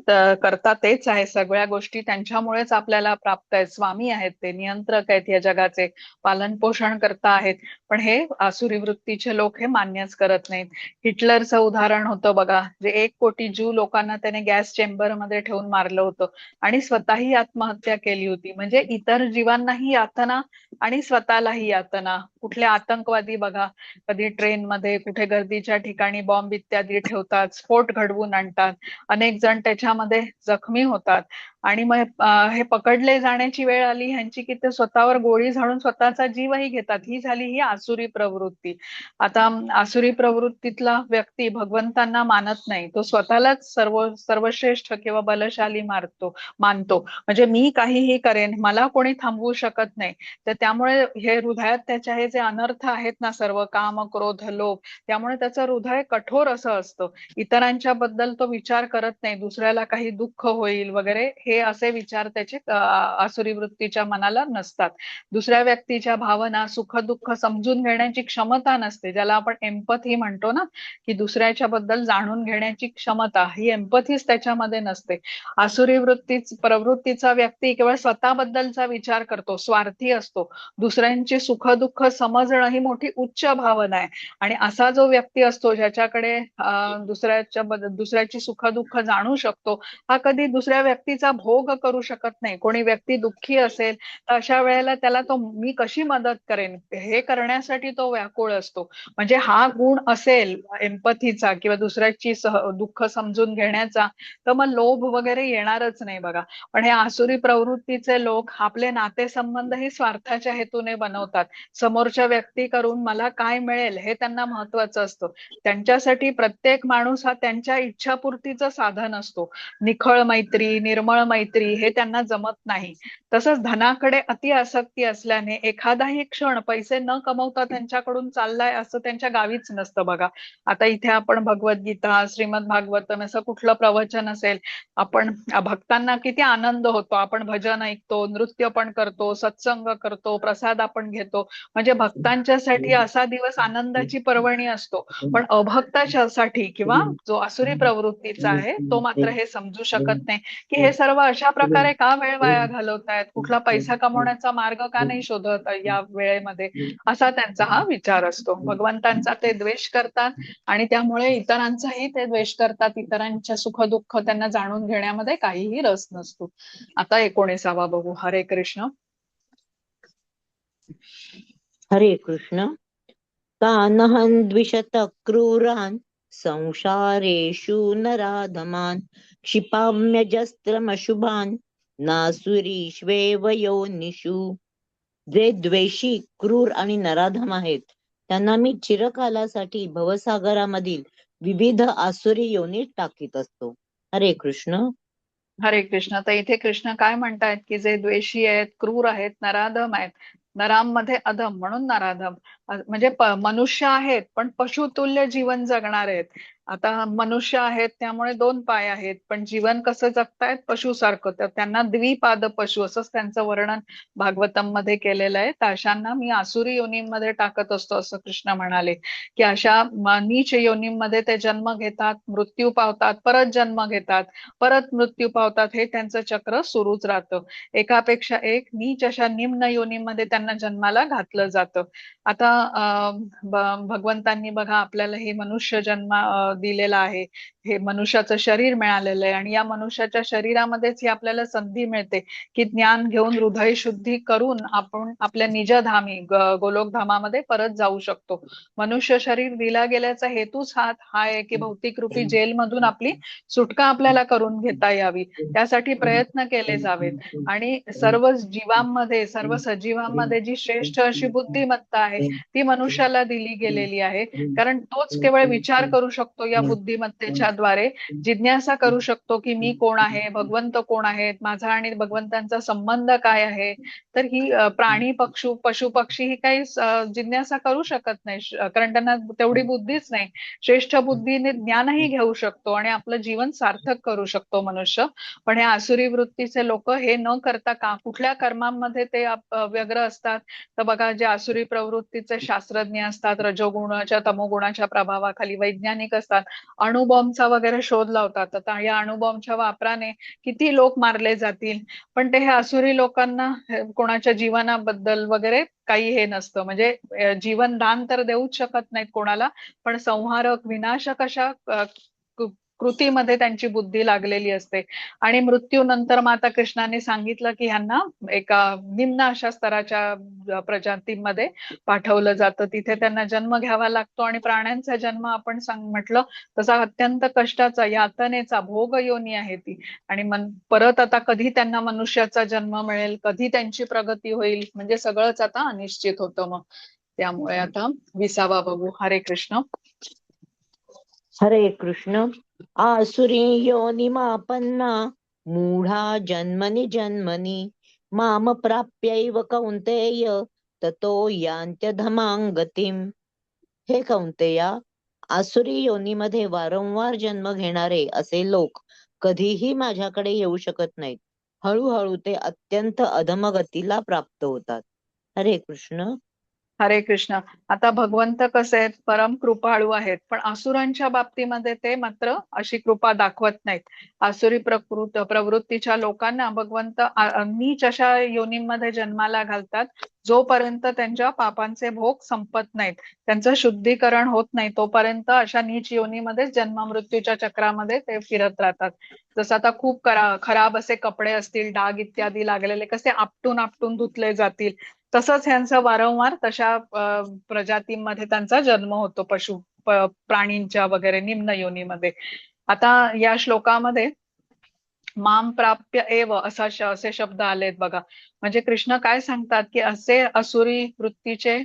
करता तेच आहे. सगळ्या गोष्टी त्यांच्यामुळेच आपल्याला प्राप्त आहेत. स्वामी आहेत, ते नियंत्रक आहेत या जगाचे, पालन पोषण करता आहेत. पण हे आसुरी वृत्तीचे लोक हे मान्यच करत नाहीत. हिटलरचं उदाहरण होतं बघा, जे 1 कोटी ज्यू लोकांना त्याने गॅस चेंबर मध्ये ठेवून मारलं होतं, आणि स्वतःही आत्महत्या केली होती. म्हणजे इतर जीवांनाही यातना आणि स्वतःलाही यातना. कुठले आतंकवादी बघा, कधी ट्रेनमध्ये कुठे गर्दीच्या ठिकाणी बॉम्ब इत्यादी ठेवतात, स्फोट घडवून आणतात, अनेक जण त्याच्यामध्ये जखमी होतात. आणि मग हे पकडले जाण्याची वेळ आली ह्यांची, की ते स्वतःवर गोळी झाडून स्वतःचा जीवही घेतात. ही झाली ही आसुरी प्रवृत्ती. आता आसुरी प्रवृत्तीतला व्यक्ती भगवंतांना मानत नाही, तो स्वतःलाच सर्वश्रेष्ठ किंवा बलशाली मानतो. म्हणजे मी काहीही करेन, मला कोणी थांबवू शकत नाही. तर त्यामुळे हे हृदयात त्याच्या हे जे अनर्थ आहेत ना, सर्व काम, क्रोध, लोभ, त्यामुळे त्याचं हृदय कठोर असं असतं. इतरांच्या बद्दल तो विचार करत नाही, दुसऱ्याला काही दुःख होईल वगैरे, हे असे विचार त्याचे आसुरी वृत्तीच्या मनाला नसतात. दुसऱ्या व्यक्तीच्या भावना, सुख दुःख समजून घेण्याची क्षमता नसते, ज्याला आपण एम्पथी म्हणतो ना, की दुसऱ्याच्या बद्दल जाणून घेण्याची क्षमता, ही एम्पथीच त्याच्यामध्ये नसते. आसुरी प्रवृत्तीचा व्यक्ती केवळ स्वतःबद्दलचा विचार करतो, स्वार्थी असतो. दुसऱ्यांची सुख दुःख समजणं ही मोठी उच्च भावना आहे. आणि असा जो व्यक्ती असतो ज्याच्याकडे दुसऱ्याची सुख दुःख जाणू शकतो, हा कधी दुसऱ्या व्यक्तीचा भोग करू शकत नाही. कोणी व्यक्ती दुःखी असेल तर अशा वेळेला त्याला तो मी कशी मदत करेन हे करण्यासाठी तो व्याकुळ असतो. म्हणजे हा गुण असेल एम्पथीचा किंवा दुसऱ्याची दुःख समजून घेण्याचा, तर मग लोभ वगैरे येणारच नाही बघा. पण हे आसुरी प्रवृत्तीचे लोक आपले नातेसंबंध ही स्वार्थाच्या हेतूने बनवतात. समोरच्या व्यक्ती करून मला काय मिळेल हे त्यांना महत्वाचं असतं. त्यांच्यासाठी प्रत्येक माणूस हा त्यांच्या इच्छापूर्तीचं साधन असतो. निखळ मैत्री, निर्मळ मैत्री हे त्यांना जमत नाही. तसंच धनाकडे अति आसक्ती असल्याने एखादाही क्षण पैसे न कमवता त्यांच्याकडून चाललाय असं त्यांच्या गावीच नसतं बघा. आता इथे आपण भगवद्गीता, श्रीमद भागवतम असं कुठलं प्रवचन असेल, आपण भक्तांना किती आनंद होतो. आपण भजन ऐकतो, नृत्य पण करतो, सत्संग करतो, प्रसाद आपण घेतो. म्हणजे भक्तांच्यासाठी असा दिवस आनंदाची पर्वणी असतो. पण अभक्तासाठी किंवा जो आसुरी प्रवृत्तीचा आहे तो मात्र हे समजू शकत नाही, की हे सर्व अशा प्रकारे का वेळ वाया घालवतायत, कुठला पैसा कमवण्याचा मार्ग का नाही शोधत या वेळेमध्ये, असा त्यांचा हा विचार असतो. भगवंतांचा ते द्वेष करतात, आणि त्यामुळे इतरांचाही ते द्वेष करतात. इतरांच्या सुख दुःख त्यांना जाणून घेण्यामध्ये काहीही रस नसतो. आता 19वा बघू. हरे कृष्ण. हरे कृष्ण. तानहं द्विषत क्रूरान् संसारेषु नराधमान् क्षिपाम्यजस्त्रमशुभान् नासुरीष्वेव योनिषु. जे द्वेषी, क्रूर आणि नराधम आहेत त्यांना मी चिरकालासाठी भवसागरामधील विविध आसुरी योनीत टाकीत असतो. हरे कृष्ण. हरे कृष्ण. तर इथे कृष्ण काय म्हणतायत, की जे द्वेषी आहेत, क्रूर आहेत, नराधम आहेत, नरांमध्ये अधम म्हणून नराधम, म्हणजे मनुष्य आहेत पण पशुतुल्य जीवन जगणारे आहेत. आता मनुष्य आहेत त्यामुळे 2 पाय आहेत, पण जीवन कसं जगतायत पशुसारखं, तर त्यांना द्विपाद पशु असंच त्यांचं वर्णन भागवतम मध्ये केलेलं आहे. तर अशांना मी आसुरी योनीमध्ये टाकत असतो असं कृष्ण म्हणाले. की अशा नीच योनीमध्ये ते जन्म घेतात, मृत्यू पावतात, परत जन्म घेतात, परत मृत्यू पावतात. हे त्यांचं चक्र सुरूच राहतं. एकापेक्षा एक नीच अशा निम्न योनीमध्ये त्यांना जन्माला घातलं जातं. आता भगवंतांनी बघा आपल्याला हे मनुष्य जन्म दिलेला आहे, हे मनुष्याचं शरीर मिळालेलं आहे, आणि या मनुष्याच्या शरीरामध्येच ही आपल्याला संधी मिळते की ज्ञान घेऊन हृदय शुद्धी करून आपण आपल्या निजधामी गोलोकधामामध्ये परत जाऊ शकतो. मनुष्य शरीर दिला गेल्याचा हेतूच हा आहे की भौतिक रूपी जेलमधून आपली सुटका आपल्याला करून घेता यावी, त्यासाठी प्रयत्न केले जावेत. आणि सर्व जीवांमध्ये, सर्व सजीवांमध्ये जी श्रेष्ठ अशी बुद्धिमत्ता आहे ती मनुष्याला दिली गेलेली आहे. कारण तोच केवळ विचार करू शकतो या बुद्धिमत्तेच्या द्वारे, जिज्ञासा करू शकतो की मी कोण आहे, भगवंत कोण आहेत, माझा आणि भगवंतांचा संबंध काय आहे. तर ही प्राणी पशु पक्षी ही काही जिज्ञासा करू शकत नाही, कारण त्यांना तेवढी बुद्धीच नाही. श्रेष्ठ बुद्धीने ज्ञानही घेऊ शकतो आणि आपलं जीवन सार्थक करू शकतो मनुष्य. पण हे आसुरी वृत्तीचे लोक हे न करता कुठल्या कर्मांमध्ये ते व्यग्र असतात. तर बघा, जे आसुरी प्रवृत्तीचे शास्त्रज्ञ असतात, रजोगुणाच्या तमोगुणाच्या प्रभावाखाली वैज्ञानिक असतात, अणुबॉम्बचा वगैरे शोध लावतात. आता या अणुबॉम्बच्या वापराने किती लोक मारले जातील, पण ते हे आसुरी लोकांना कोणाच्या जीवनाबद्दल वगैरे काही हे नसतं. म्हणजे जीवन दान तर देऊच शकत नाहीत कोणाला, पण संहारक विनाशक अशा कृतीमध्ये त्यांची बुद्धी लागलेली असते. आणि मृत्यूनंतर माता कृष्णाने सांगितलं की ह्यांना एका निम्न अशा स्तराच्या प्रजातीमध्ये पाठवलं जातं. तिथे त्यांना जन्म घ्यावा लागतो आणि प्राण्यांचा जन्म आपण म्हटलं तसा अत्यंत कष्टाचा, यातनेचा भोग योनी आहे ती. आणि परत आता कधी त्यांना मनुष्याचा जन्म मिळेल, कधी त्यांची प्रगती होईल, म्हणजे सगळंच आता अनिश्चित होतं. मग त्यामुळे आता 20वा बघू. हरे कृष्ण. हरे कृष्ण. आसुरी योनिमापन्ना मूढा जन्मनि जन्मनि माम प्राप्यैव कौन्तेय ततो यान्त्यधमां गतिम. हे कौन्तेया, आसुरी योनीमध्ये वारंवार जन्म घेणारे असे लोक कधीही माझ्याकडे येऊ शकत नाहीत. हळूहळू ते अत्यंत अधमगतीला प्राप्त होतात. हरे कृष्ण. हरे कृष्ण. आता भगवंत कसे आहेत, परम कृपाळू आहेत, पण असुरांच्या बाबतीमध्ये ते मात्र अशी कृपा दाखवत नाहीत. आसुरी प्रवृत्तीच्या लोकांना भगवंत नीच अशा योनींमध्ये जन्माला घालतात, जोपर्यंत त्यांच्या पापांचे भोग संपत नाहीत, त्यांचं शुद्धीकरण होत नाही, तोपर्यंत अशा नीच योनीमध्ये जन्म मृत्यूच्या चक्रामध्ये ते फिरत राहतात. जसं आता खूप खराब असे कपडे असतील, डाग इत्यादी लागलेले कसे आपटून आपटून धुतले जातील, तसंच ह्यांचं वारंवार तशा प्रजातींमध्ये त्यांचा जन्म होतो, प्राणींच्या वगैरे निम्न योनीमध्ये. आता या श्लोकामध्ये माम प्राप्य एव असे शब्द आलेत बघा. म्हणजे कृष्ण काय सांगतात की असे असुरी वृत्तीचे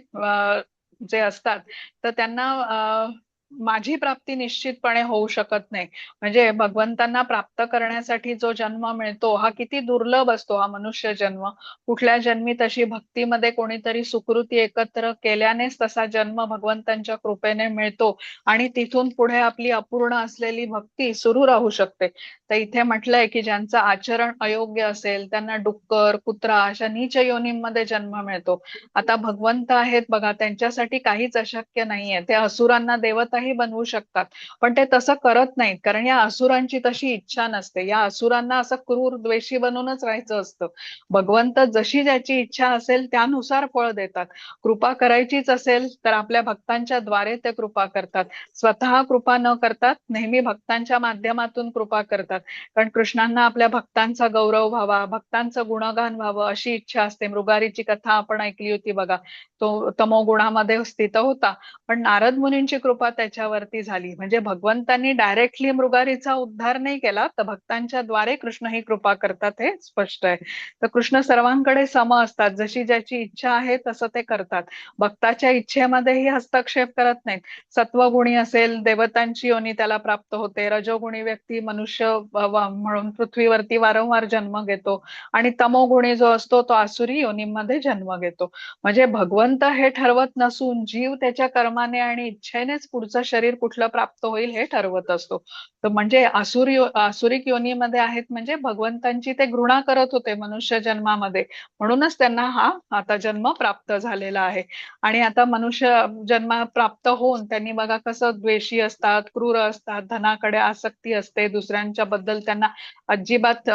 जे असतात, तर त्यांना माझी प्राप्ती निश्चितपणे होऊ शकत नाही. म्हणजे भगवंतांना प्राप्त करण्यासाठी जो जन्म मिळतो हा किती दुर्लभ असतो, हा मनुष्य जन्म. कुठल्या जन्मी तशी भक्तीमध्ये कोणीतरी सुकृती एकत्र केल्यानेच तसा जन्म भगवंतांच्या कृपेने मिळतो आणि तिथून पुढे आपली अपूर्ण असलेली भक्ती सुरू राहू शकते. तर इथे म्हटलंय की ज्यांचं आचरण अयोग्य असेल त्यांना डुक्कर, कुत्रा अशा नीच योनींमध्ये जन्म मिळतो. आता भगवंत आहेत बघा, त्यांच्यासाठी काहीच अशक्य नाहीये. ते असुरांना देवताही बनवू शकतात, पण ते तसं करत नाहीत, कारण या असुरांची तशी इच्छा नसते. या असुरांना असं क्रूर द्वेषी बनूनच राहायचं असतं. भगवंत जशी ज्याची इच्छा असेल त्यानुसार फळ देतात. कृपा करायचीच असेल तर आपल्या भक्तांच्या द्वारे ते कृपा करतात. स्वतः कृपा न करतात, नेहमी भक्तांच्या माध्यमातून कृपा करतात. कारण कृष्णांना आपल्या भक्तांचा गौरव व्हावा, भक्तांचं गुणगान व्हावं अशी इच्छा असते. मृगारीची कथा आपण ऐकली होती बघा, तो तमोगुणामध्ये स्थित होता, पण नारद मुनींची कृपा त्याच्यावरती झाली. म्हणजे भगवंतांनी डायरेक्टली मृगारीचा उद्धार नाही केला, तर भक्तांच्या द्वारे कृष्ण ही कृपा करतात, हे स्पष्ट आहे. तर कृष्ण सर्वांकडे सम असतात, जशी ज्याची इच्छा आहे तसं ते करतात. भक्ताच्या इच्छेमध्येही हस्तक्षेप करत नाहीत. सत्वगुणी असेल देवतांची योनी त्याला प्राप्त होते, रजोगुणी व्यक्ती मनुष्य म्हणून पृथ्वीवरती वारंवार जन्म घेतो, आणि तमोगुणी जो असतो तो आसुरी योनीमध्ये जन्म घेतो. म्हणजे भगवंत हे ठरवत नसून जीव त्याच्या कर्माने आणि इच्छेनेच पुढचं शरीर कुठलं प्राप्त होईल हे ठरवत असतो. तर म्हणजे आसुरिक योनीमध्ये आहेत म्हणजे भगवंतांची ते घृणा करत होते मनुष्य जन्मामध्ये, म्हणूनच त्यांना हा आता जन्म प्राप्त झालेला आहे. आणि आता मनुष्य जन्म प्राप्त होऊन त्यांनी बघा कसं द्वेषी असतात, क्रूर असतात, धनाकडे आसक्ती असते, दुसऱ्यांच्या बद्दल त्यांना अजिबात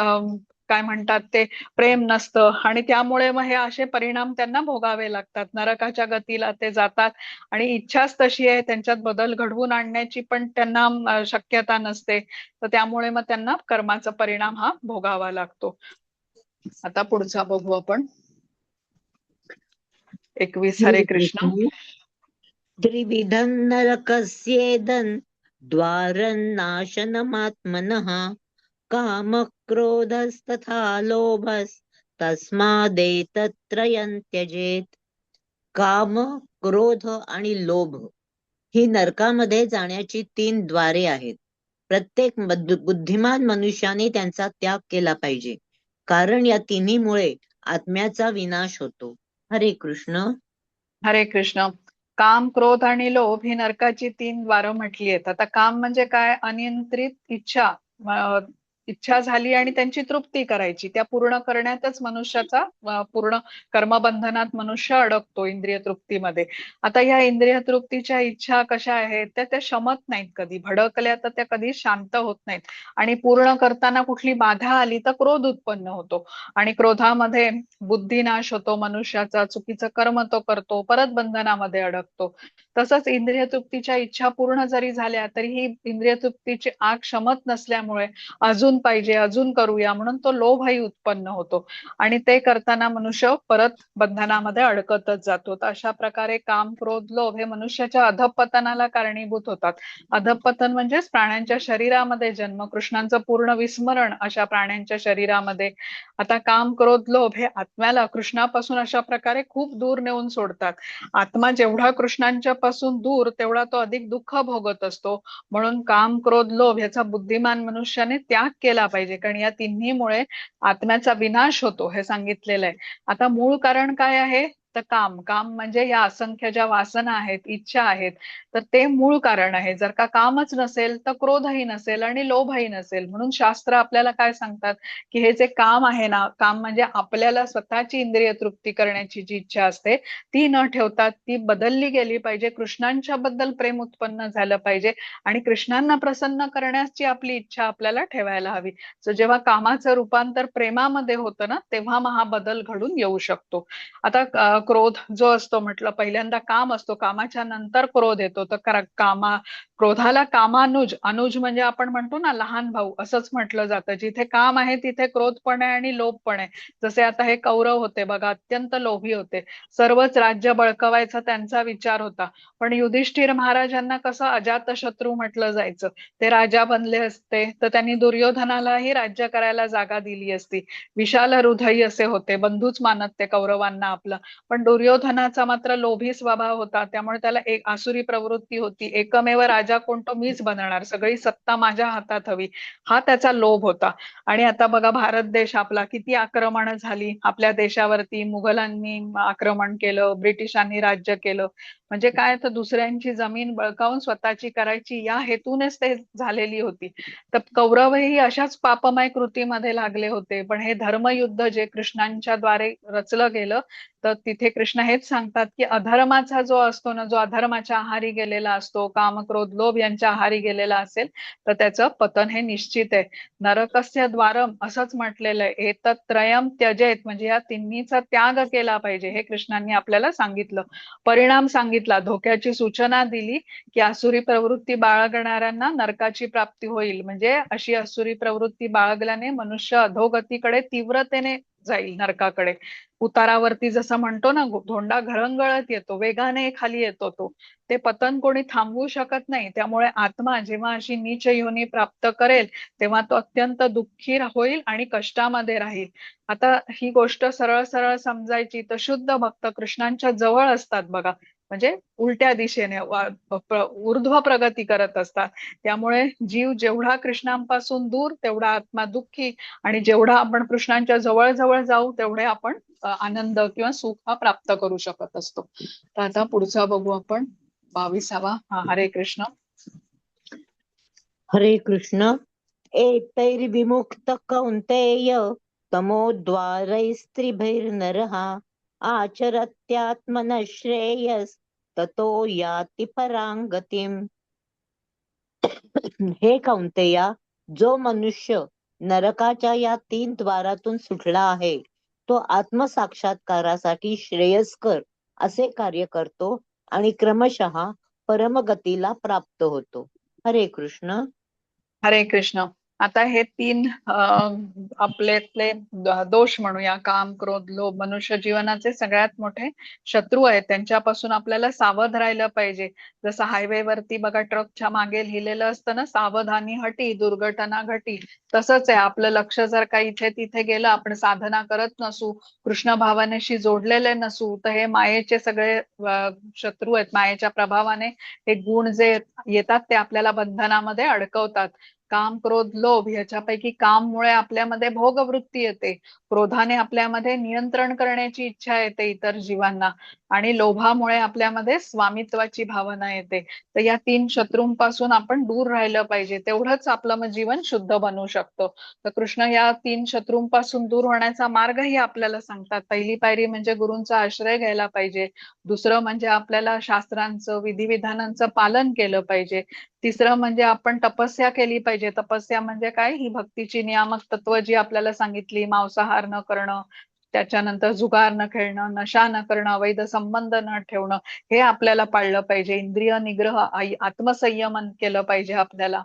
काय म्हणतात ते प्रेम नसतं, आणि त्यामुळे मग हे असे परिणाम त्यांना भोगावे लागतात. नरकाच्या गतीला ते जातात आणि इच्छाच तशी आहे, त्यांच्यात बदल घडवून आणण्याची पण त्यांना शक्यता नसते. तर त्यामुळे मग त्यांना कर्माचा परिणाम हा भोगावा लागतो. आता पुढचा बघू आपण. 21. हरे कृष्ण. त्रिविधं नरकस्येदन् द्वारन्नाशनमात्मनः काम क्रोधस्तथा लोभस्तस्मादेतत्त्रयं त्यजेत्. काम, क्रोध आणि लोभ ही नरकामध्ये जाण्याची 3 द्वारे आहेत. प्रत्येक बुद्धिमान मनुष्याने त्यांचा त्याग केला पाहिजे, कारण या तिन्हीमुळे आत्म्याचा विनाश होतो. हरे कृष्ण. हरे कृष्ण. काम, क्रोध आणि लोभ ही नरकाची 3 द्वारं म्हटली आहेत. आता काम म्हणजे काय? अनियंत्रित इच्छा. अ, इच्छा झाली आणि त्यांची तृप्ती करायची, त्या पूर्ण करण्यातच मनुष्याचा पूर्ण कर्मबंधनात मनुष्य अडकतो, इंद्रिय तृप्तीमध्ये. आता ह्या इंद्रिय तृप्तीच्या इच्छा कशा आहेत? त्या शमत नाहीत, कधी भडकल्या तर त्या कधी शांत होत नाहीत. आणि पूर्ण करताना कुठली बाधा आली तर क्रोध उत्पन्न होतो. आणि क्रोधामध्ये बुद्धिनाश होतो मनुष्याचा, चुकीचं कर्म तो करतो, परत बंधनामध्ये अडकतो. तसंच इंद्रिय तृप्तीच्या इच्छा पूर्ण जरी झाल्या तरीही इंद्रिय तृप्तीची आग शमत नसल्यामुळे अजून पाहिजे, अजून करूया म्हणून तो लोभही उत्पन्न होतो. आणि ते करताना मनुष्य परत बंधनामध्ये अडकतच जातो. तर अशा प्रकारे काम, क्रोध, लोभ हे मनुष्याच्या अधःपतनाला कारणीभूत होतात. अधःपतन म्हणजेच प्राण्यांच्या शरीरामध्ये जन्म, कृष्णांचं पूर्ण विस्मरण अशा प्राण्यांच्या शरीरामध्ये. आता काम, क्रोध, लोभ हे आत्म्याला कृष्णापासून अशा प्रकारे खूप दूर नेऊन सोडतात. आत्मा जेवढा कृष्णांच्या पासून दूर तेवढा तो अधिक दुःख भोगत असतो. म्हणून काम, क्रोध, लोभ याचा बुद्धिमान मनुष्याने त्याग केला पाहिजे, कारण या तिन्हीमुळे आत्म्याचा विनाश होतो हे सांगितलेलं आहे. आता मूळ कारण काय आहे? तर काम. काम म्हणजे या असंख्य ज्या वासना आहेत, इच्छा आहेत, तर ते मूळ कारण आहे. जर का कामच नसेल तर क्रोधही नसेल आणि लोभही नसेल. म्हणून शास्त्र आपल्याला काय सांगतात की हे जे काम आहे ना, काम म्हणजे आपल्याला स्वतःची इंद्रिय तृप्ती करण्याची जी इच्छा असते ती न ठेवता ती बदलली गेली पाहिजे. कृष्णांच्या बद्दल प्रेम उत्पन्न झालं पाहिजे आणि कृष्णांना प्रसन्न करण्याची आपली इच्छा आपल्याला ठेवायला हवी. सो जेव्हा कामाचं रूपांतर प्रेमामध्ये होतं ना, तेव्हा मग हा बदल घडून येऊ शकतो. आता क्रोध जो असतो, म्हटलं पहिल्यांदा काम असतो, कामाच्या नंतर क्रोध येतो. तर क्रोधाला कामानुज, अनुज म्हणजे आपण म्हणतो ना लहान भाऊ, असंच म्हटलं जातं. जिथे काम आहे तिथे क्रोध पण आहे आणि लोभ पण आहे. जसे आता हे कौरव होते बघा, अत्यंत लोभी होते. सर्वच राज्य बळकवायचा त्यांचा विचार होता. पण युधिष्ठिर महाराजांना कसं अजातशत्रू म्हटलं जायचं, ते राजा बनले असते तर त्यांनी दुर्योधनालाही राज्य करायला जागा दिली असती. विशाल हृदयी असे होते, बंधूच मानत ते कौरवांना आपलं. पण दुर्योधनाचा मात्र लोभी स्वभाव होता, त्यामुळे त्याला एक आसुरी प्रवृत्ती होती. एकमेव राजा कोण, तो मीच बनणार, सगळी सत्ता माझ्या हातात हवी, हा त्याचा लोभ होता. आणि आता बघा भारत देश आपला किती आक्रमण झाली आपल्या देशावरती. मुघलांनी आक्रमण केलं, ब्रिटिशांनी राज्य केलं. म्हणजे काय, तर दुसऱ्यांची जमीन बळकावून स्वतःची करायची या हेतूनेच ते झालेली होती. तर कौरवही अशाच पापमय कृतीमध्ये लागले होते. पण हे धर्मयुद्ध जे कृष्णांच्या द्वारे रचलं गेलं, तर तिथे कृष्ण हेच सांगतात की अधर्माचा जो असतो ना, जो अधर्माच्या आहारी गेलेला असतो, काम, क्रोध, लोभ यांच्या आहारी गेलेला असेल तर त्याचं पतन हे निश्चित आहे. नरकस्य द्वारम असंच म्हटलेलं आहे. एतत्रयम त्यजेत, म्हणजे या तिन्हीचा त्याग केला पाहिजे हे कृष्णांनी आपल्याला सांगितलं. परिणाम सांगितला, धोक्याची सूचना दिली की आसुरी प्रवृत्ती बाळगणाऱ्यांना नरकाची प्राप्ती होईल. म्हणजे अशी आसुरी प्रवृत्ती बाळगल्याने मनुष्य अधोगतीकडे तीव्रतेने जाईल, नरकाकडे. उतारावरती जसं म्हणतो ना, धोंडा घरंगळत येतो, वेगाने खाली येतो तो. ते पतन कोणी थांबवू शकत नाही. त्यामुळे आत्मा जेव्हा अशी नीच योनी प्राप्त करेल तेव्हा तो अत्यंत दुःखी होईल आणि कष्टामध्ये राहील. आता ही गोष्ट सरळ सरळ समजायची तर शुद्ध भक्त कृष्णांच्या जवळ असतात बघा, म्हणजे उलट्या दिशेने ऊर्ध्व प्रगती करत असतात. त्यामुळे जीव जेवढा कृष्णांपासून दूर तेवढा आत्मा दुःखी, आणि जेवढा आपण कृष्णांच्या जवळ जवळ जाऊ तेवढे आपण आनंद किंवा सुख हा प्राप्त करू शकत असतो. तर आता पुढचा बघू आपण, 22वा. हरे कृष्ण. हरे कृष्ण. एतैर्विमुक्त कौन्तेय तमोद्वारैस्त्रिभिर्नरः आचरत्यात्मनः श्रेयस्ततो याति परां गतिम्. हे कौन्तेया, जो मनुष्य नरकाच्या या 3 द्वारातून सुटला आहे तो आत्मसाक्षात्कारासाठी श्रेयस्कर असे कार्य करतो आणि क्रमशः परमगतीला प्राप्त होतो. हरे कृष्ण. हरे कृष्ण. आता हे तीन आपल्यातले दोष म्हणूया, काम, क्रोध, लोभ, मनुष्य जीवनाचे सगळ्यात मोठे शत्रू आहेत. त्यांच्यापासून आपल्याला सावध राहिलं पाहिजे. जसं हायवे वरती बघा ट्रकच्या मागे लिहिलेलं असतं ना, सावधानी हटी दुर्घटना घटी. तसंच आहे, आपलं लक्ष जर का इथे तिथे गेलं, आपण साधना करत नसू, कृष्ण भावनेशी जोडलेले नसू, तर हे मायेचे सगळे शत्रू आहेत. मायेच्या प्रभावाने हे गुण जे येतात ते आपल्याला बंधनामध्ये अडकवतात. काम, क्रोध, लोभ ह्याच्यापैकी काममुळे आपल्यामध्ये भोगवृत्ती येते, क्रोधाने आपल्यामध्ये नियंत्रण करण्याची इच्छा येते इतर जीवांना, आणि लोभामुळे आपल्यामध्ये स्वामित्वाची भावना येते. तर या तीन शत्रूंपासून आपण दूर राहिलं पाहिजे, तेवढंच आपलं मग जीवन शुद्ध बनू शकतं. तर कृष्ण या तीन शत्रूंपासून दूर होण्याचा मार्गही आपल्याला सांगतात. पहिली पायरी म्हणजे गुरूंचा आश्रय घ्यायला पाहिजे. दुसरं म्हणजे आपल्याला शास्त्रांचं विधिविधानांचं पालन केलं पाहिजे. तिसरं म्हणजे आपण तपस्या केली पाहिजे. तपस्या म्हणजे काय? ही भक्तीची नियामक तत्व जी आपल्याला सांगितली, मांसाहार न करणं, त्याच्यानंतर जुगार न खेळणं, नशा न करणं, अवैध संबंध न ठेवणं, हे आपल्याला पाळलं पाहिजे. इंद्रिय निग्रह, आत्मसंयमन केलं पाहिजे आपल्याला.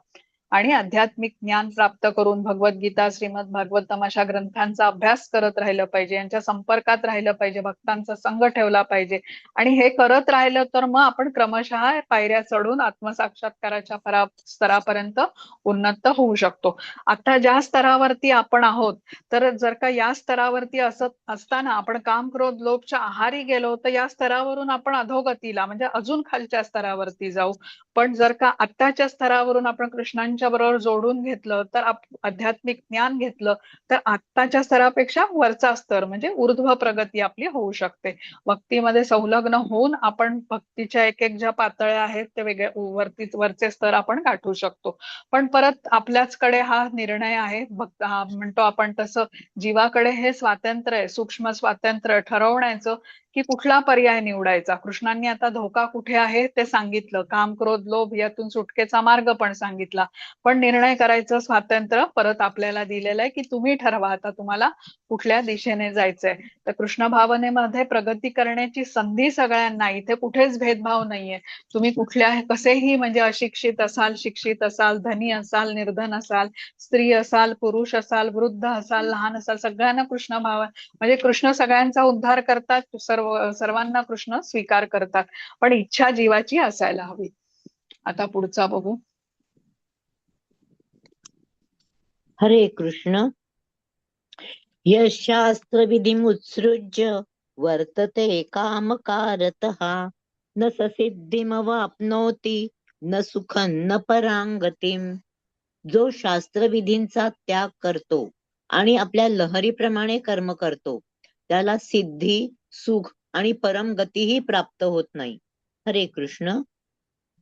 आणि आध्यात्मिक ज्ञान प्राप्त करून भगवद्गीता, श्रीमद भागवतम अशा ग्रंथांचा अभ्यास करत राहिलं पाहिजे, यांच्या संपर्कात राहिलं पाहिजे, भक्तांचा संग ठेवला पाहिजे. आणि हे करत राहिलं तर मग आपण क्रमशः पायऱ्या चढून आत्मसाक्षात्काराच्या स्तरापर्यंत उन्नत होऊ शकतो. आता ज्या स्तरावरती आपण आहोत, तर जर का या स्तरावरती असताना आपण काम, क्रोध, लोभच्या आहारी गेलो, तर या स्तरावरून आपण अधोगतीला म्हणजे अजून खालच्या स्तरावरती जाऊ. पण जर का आत्ताच्या स्तरावरून आपण कृष्णांच्या बरोबर जोडून घेतलं, तर आध्यात्मिक ज्ञान घेतलं, तर आत्ताच्या स्तरापेक्षा वरचा स्तर म्हणजे ऊर्ध्व प्रगती आपली होऊ शकते. भक्तीमध्ये संलग्न होऊन आपण भक्तीच्या एक एक ज्या पातळ्या आहेत ते वरचे स्तर आपण गाठू शकतो. पण परत आपल्याचकडे हा निर्णय आहे. हा म्हणतो आपण तसं, जीवाकडे हे स्वातंत्र्य आहे, सूक्ष्म स्वातंत्र्य ठरवण्याचं की कुठला पर्याय निवडायचा. कृष्णांनी आता धोका कुठे आहे ते सांगितलं, काम, क्रोध, लोभ यातून सुटकेचा मार्ग पण सांगितला. पण निर्णय करायचं स्वातंत्र्य परत आपल्याला दिलेलं आहे की तुम्ही ठरवा आता तुम्हाला कुठल्या दिशेने जायचंय. तर कृष्ण भावनेमध्ये प्रगती करण्याची संधी सगळ्यांना, इथे कुठेच भेदभाव नाहीये. तुम्ही कुठल्या कसेही म्हणजे अशिक्षित असाल, शिक्षित असाल, धनी असाल, निर्धन असाल, स्त्री असाल, पुरुष असाल, वृद्ध असाल, लहान असाल, सगळ्यांना कृष्ण भाव म्हणजे कृष्ण सगळ्यांचा उद्धार करतात. सर्वांना कृष्ण स्वीकार करतात. पण इच्छा जीवाची असायला हवी. आता पुढचा बघू. हरे कृष्ण. यशास्त्रविधिमुत्सृज्य वर्तते कामकारतः न स सिद्धिमवाप्नोति न सुखं न परांगतीम. जो शास्त्रविधींचा त्याग करतो आणि आपल्या लहरीप्रमाणे कर्म करतो, त्याला सिद्धी, सुख आणि परमगतीही प्राप्त होत नाही. हरे कृष्ण.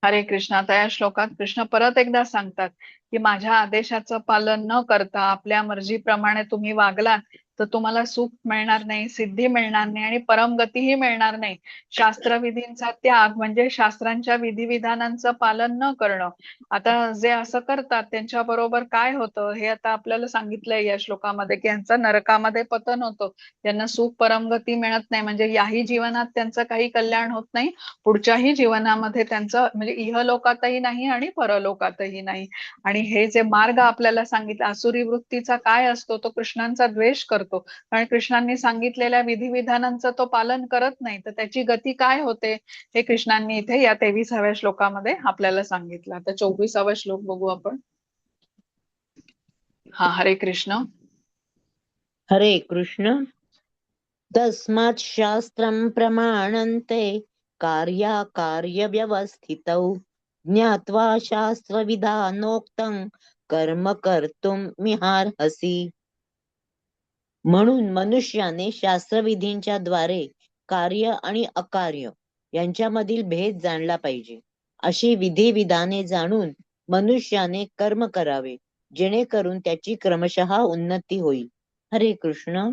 हरे कृष्ण. आता या श्लोकात कृष्ण परत एकदा सांगतात की माझ्या आदेशाचं पालन न करता आपल्या मर्जीप्रमाणे तुम्ही वागलात तर तुम्हाला सुख मिळणार नाही, सिद्धी मिळणार नाही आणि परमगतीही मिळणार नाही. शास्त्रविधींचा त्याग म्हणजे शास्त्रांच्या विधिविधानांचं पालन न करणं. आता जे असं करतात त्यांच्या बरोबर काय होतं हे आता आपल्याला सांगितलंय या श्लोकामध्ये की यांचं नरकामध्ये पतन होतं. त्यांना सुख परमगती मिळत नाही, म्हणजे याही जीवनात त्यांचं काही कल्याण होत नाही, पुढच्याही जीवनामध्ये त्यांचं म्हणजे इहलोकातही नाही आणि परलोकातही नाही. आणि हे जे मार्ग आपल्याला सांगितलं आसुरी वृत्तीचा काय असतो, तो कृष्णांचा द्वेष करतो. कारण कृष्णांनी सांगितलेल्या विधिविधानांचं तो पालन करत नाही, तर त्याची गती काय होते हे कृष्णांनी इथे या 23व्या श्लोकामध्ये आपल्याला सांगितलं. आता 24वा श्लोक बघू आपण. हा, हरे कृष्ण. हरे कृष्ण. तस्मात् शास्त्रं प्रमाणन्ते कार्याकार्यव्यवस्थितौ ज्ञात्वा शास्त्रविधानोक्तं कर्म कर्तुं मिहार्हसि. म्हणून मनुष्याने शास्त्रविधींच्या द्वारे कार्य आणि अकार्य यांच्यामधील भेद जाणला पाहिजे. अशी विधिविधाने जाणून मनुष्याने कर्म करावे, जेणेकरून त्याची क्रमशः उन्नती होईल. हरे कृष्ण.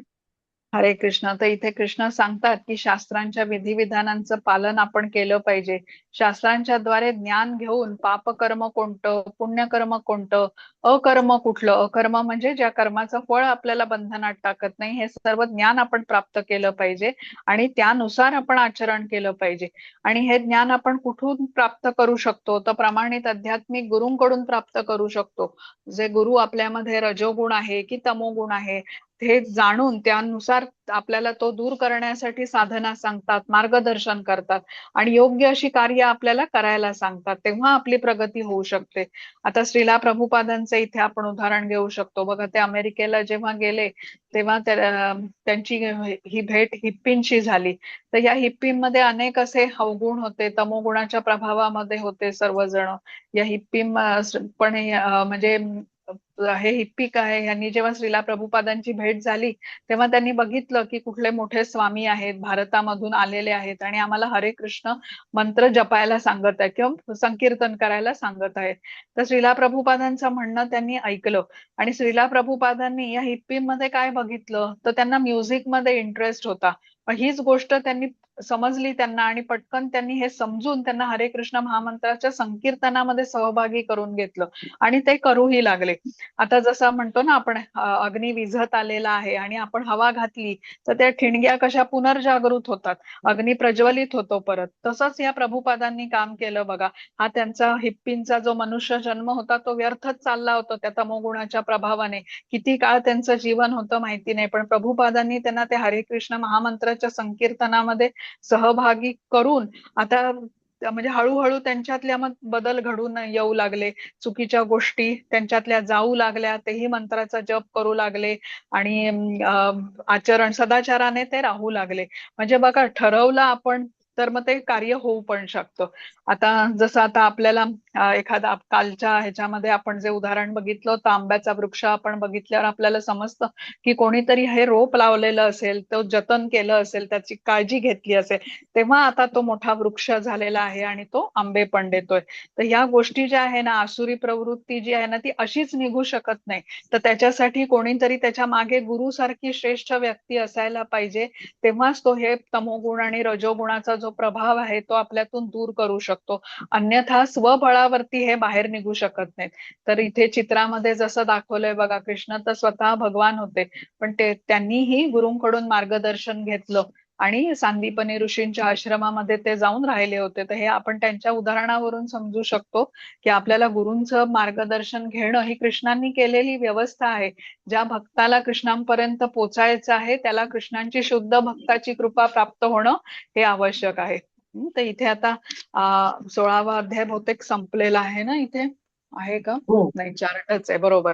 हरे कृष्ण. तर इथे कृष्ण सांगतात की शास्त्रांच्या विधिविधानांचं पालन आपण केलं पाहिजे. शास्त्रांच्या द्वारे ज्ञान घेऊन पापकर्म कोणतं, पुण्यकर्म कोणतं, अकर्म कुठलं, अकर्म म्हणजे ज्या कर्माचं फळ आपल्याला बंधनात टाकत नाही, हे सर्व ज्ञान आपण प्राप्त केलं पाहिजे आणि त्यानुसार आपण आचरण केलं पाहिजे. आणि हे ज्ञान आपण कुठून प्राप्त करू शकतो, तर प्रमाणित आध्यात्मिक गुरूंकडून प्राप्त करू शकतो. जे गुरु आपल्यामध्ये रजोगुण आहे की तमोगुण आहे हे जाणून त्यानुसार आपल्याला तो दूर करण्यासाठी साधना सांगतात, मार्गदर्शन करतात आणि योग्य अशी कार्य आपल्याला करायला सांगतात, तेव्हा आपली प्रगती होऊ शकते. आता श्रीला प्रभुपादांचं इथे आपण उदाहरण घेऊ शकतो बघा. ते अमेरिकेला जेव्हा गेले तेव्हा त्यांची ही भेट हिप्पींशी झाली. तर या हिप्पींमध्ये अनेक असे अवगुण होते, तमोगुणाच्या प्रभावामध्ये होते सर्वजण. या हिप्पी पण म्हणजे हे हिप्पी काय यांनी जेव्हा श्रीला प्रभुपादांची भेट झाली तेव्हा त्यांनी बघितलं की कुठले मोठे स्वामी आहेत, भारतामधून आलेले आहेत आणि आम्हाला हरे कृष्ण मंत्र जपायला सांगत आहे किंवा संकीर्तन करायला सांगत आहे. तर श्रीला प्रभुपादांचं म्हणणं त्यांनी ऐकलं आणि श्रीला प्रभुपादांनी या हिप्पीमध्ये काय बघितलं तर त्यांना म्युझिकमध्ये इंटरेस्ट होता. पण हीच गोष्ट त्यांनी समजली त्यांना आणि पटकन त्यांनी हे समजून त्यांना हरे कृष्ण महामंत्राच्या संकीर्तनामध्ये सहभागी करून घेतलं आणि ते करूही लागले. आता जसं म्हणतो ना आपण अग्नी विझत आलेला आहे आणि आपण हवा घातली तर त्या ठिणग्या कशा पुनर्जागृत होतात, अग्नी प्रज्वलित होतो परत. तसंच या प्रभुपादांनी काम केलं बघा. हा त्यांचा हिप्पींचा जो मनुष्य जन्म होता तो व्यर्थच चालला होता त्या तमोगुणाच्या प्रभावाने. किती काळ त्यांचं जीवन होतं माहिती नाही, पण प्रभुपादांनी त्यांना ते हरे कृष्ण महामंत्राच्या संकीर्तनामध्ये सहभागी करून आता म्हणजे हळूहळू त्यांच्यातल्या मग बदल घडून येऊ लागले. चुकीच्या गोष्टी त्यांच्यातल्या जाऊ लागल्या, तेही मंत्राचा जप करू लागले आणि आचरण सदाचाराने ते राहू लागले. म्हणजे बघा ठरवलं आपण तर मग ते कार्य होऊ पण शकतं. आता जसं आता आपल्याला एखादा कालच्या ह्याच्यामध्ये आपण जे उदाहरण बघितलं होतं आंब्याचा वृक्ष, आपण बघितल्यावर आपल्याला समजतं की कोणीतरी हे रोप लावलेलं असेल, तो जतन केलं असेल, त्याची काळजी घेतली असेल, तेव्हा आता तो मोठा वृक्ष झालेला आहे आणि तो आंबे पण देतोय. तर या गोष्टी ज्या आहे ना, आसुरी प्रवृत्ती जी आहे ना ती अशीच निघू शकत नाही. तर त्याच्यासाठी कोणीतरी त्याच्या मागे गुरु सारखी श्रेष्ठ व्यक्ती असायला पाहिजे, तेव्हाच तो हे तमोगुण आणि रजोगुणाचा जो प्रभाव आहे तो आपल्यातून दूर करू शकतो. अन्यथा स्वबळावरती हे बाहेर निघू शकत नाहीत. तर इथे चित्रामध्ये जसं दाखवलंय बघा, कृष्ण तर स्वतः भगवान होते पण त्यांनीही गुरूंकडून मार्गदर्शन घेतलं आणि सांदीपनी ऋषींच्या आश्रमामध्ये ते जाऊन राहिले होते. तर हे आपण त्यांच्या उदाहरणावरून समजू शकतो की आपल्याला गुरूंचं मार्गदर्शन घेणं ही कृष्णांनी केलेली व्यवस्था आहे. ज्या भक्ताला कृष्णांपर्यंत पोचायचं आहे त्याला कृष्णांची शुद्ध भक्ताची कृपा प्राप्त होणं हे आवश्यक आहे. तर इथे आता 16वा अध्याय बहुतेक संपलेला आहे ना, इथे आहे का? हो. नाही, चार्टच आहे बरोबर.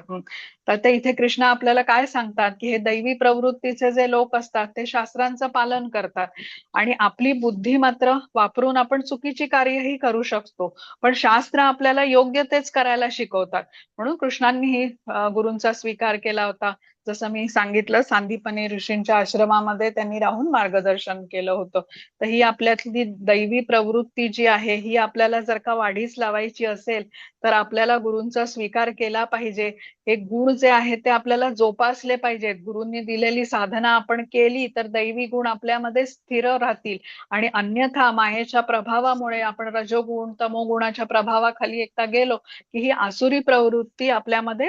तर ते इथे कृष्ण आपल्याला काय सांगतात की हे दैवी प्रवृत्तीचे जे लोक असतात ते शास्त्रांचं पालन करतात आणि आपली बुद्धी मात्र वापरून आपण चुकीची कार्यही करू शकतो, पण शास्त्र आपल्याला योग्य तेच करायला शिकवतात. म्हणून कृष्णांनीही गुरूंचा स्वीकार केला होता. जसं मी सांगितलं, सांदीपनी ऋषींच्या आश्रमामध्ये त्यांनी राहून मार्गदर्शन केलं होतं. तर ही आपल्यातली दैवी प्रवृत्ती जी आहे ही आपल्याला जर का वाढीस लावायची असेल तर आपल्याला गुरूंचा स्वीकार केला पाहिजे. हे गुण जे आहेत ते आपल्याला जोपासले पाहिजेत. गुरूंनी दिलेली साधना आपण केली तर दैवी गुण आपल्यामध्ये स्थिर राहतील आणि अन्यथा मायेच्या प्रभावामुळे आपण रजोगुण तमोगुणाच्या प्रभावाखाली एकदा गेलो की ही आसुरी प्रवृत्ती आपल्यामध्ये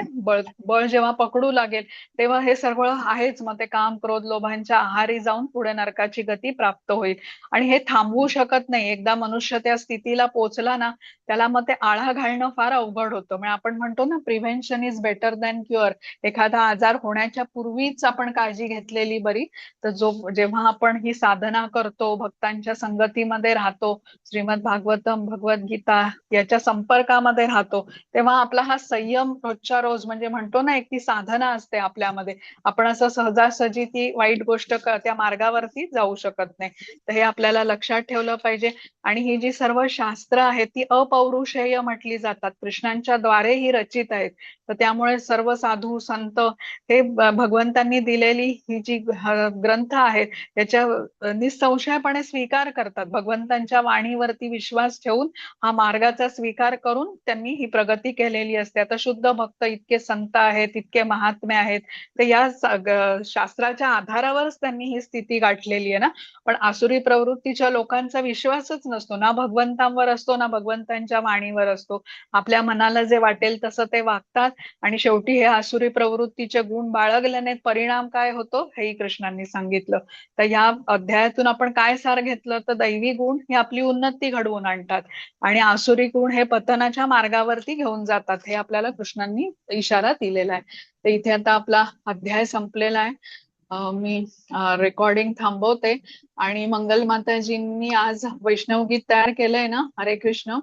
बळ जेव्हा पकडू लागेल तेव्हा हे सगळं आहेच, मग ते काम क्रोध लोभांच्या आहारी जाऊन पुढे नरकाची गती प्राप्त होईल आणि हे थांबवू शकत नाही. एकदा मनुष्य त्या स्थितीला पोहोचला ना त्याला मग ते आळा घालणं फार अवघड होतं. म्हणजे आपण म्हणतो ना, prevention is better than cure. एखादा आजार होण्याच्या पूर्वीच आपण काळजी घेतलेली बरी. तर जेव्हा आपण ही साधना करतो, भक्तांच्या संगतीमध्ये राहतो, श्रीमद भागवतम भगवद्गीता याच्या संपर्कामध्ये राहतो, तेव्हा आपला हा संयम रोजच्या रोज म्हणजे म्हणतो ना एक ती साधना असते आपल्यामध्ये. आपण असं सहजासहजी ती वाईट गोष्ट त्या मार्गावरती जाऊ शकत नाही. तर हे आपल्याला लक्षात ठेवलं पाहिजे. आणि ही जी सर्व शास्त्र आहेत ती अपौरुषेय म्हटली जातात, कृष्णांच्या द्वारे ही रचित आहेत. तर त्यामुळे सर्व साधू संत हे भगवंतांनी दिलेली ही जी ग्रंथ आहेत याच्या निसंशयपणे स्वीकार करतात. भगवंतांच्या वाणीवरती विश्वास ठेवून हा मार्गाचा स्वीकार करून त्यांनी ही प्रगती केलेली असते. आता शुद्ध भक्त इतके संत आहेत, इतके महात्मे आहेत, तर या शास्त्राच्या आधारावरच त्यांनी ही स्थिती गाठलेली आहे ना. पण आसुरी प्रवृत्तीच्या लोकांचा विश्वासच नसतो, ना भगवंतांवर असतो ना भगवंतांच्या वाणीवर असतो. आपल्या मनाला जे वाटेल तसं ते वागतात आणि शेवटी हे आसुरी प्रवृत्तीचे गुण बाळगल्याने परिणाम काय होतो हेही कृष्णांनी सांगितलं. तर या अध्यायातून आपण काय सार घेतलं तर दैवी गुण हे आपली उन्नती घडवून आणतात आणि आसुरी गुण हे पतनाच्या मार्गावरती घेऊन जातात, हे आपल्याला कृष्णांनी इशारा दिलेला आहे. तर इथे आता आपला अध्याय संपलेला आहे. मी रेकॉर्डिंग थांबवते आणि मंगल माताजींनी आज वैष्णवगीत तयार केलंय ना. हरे कृष्ण.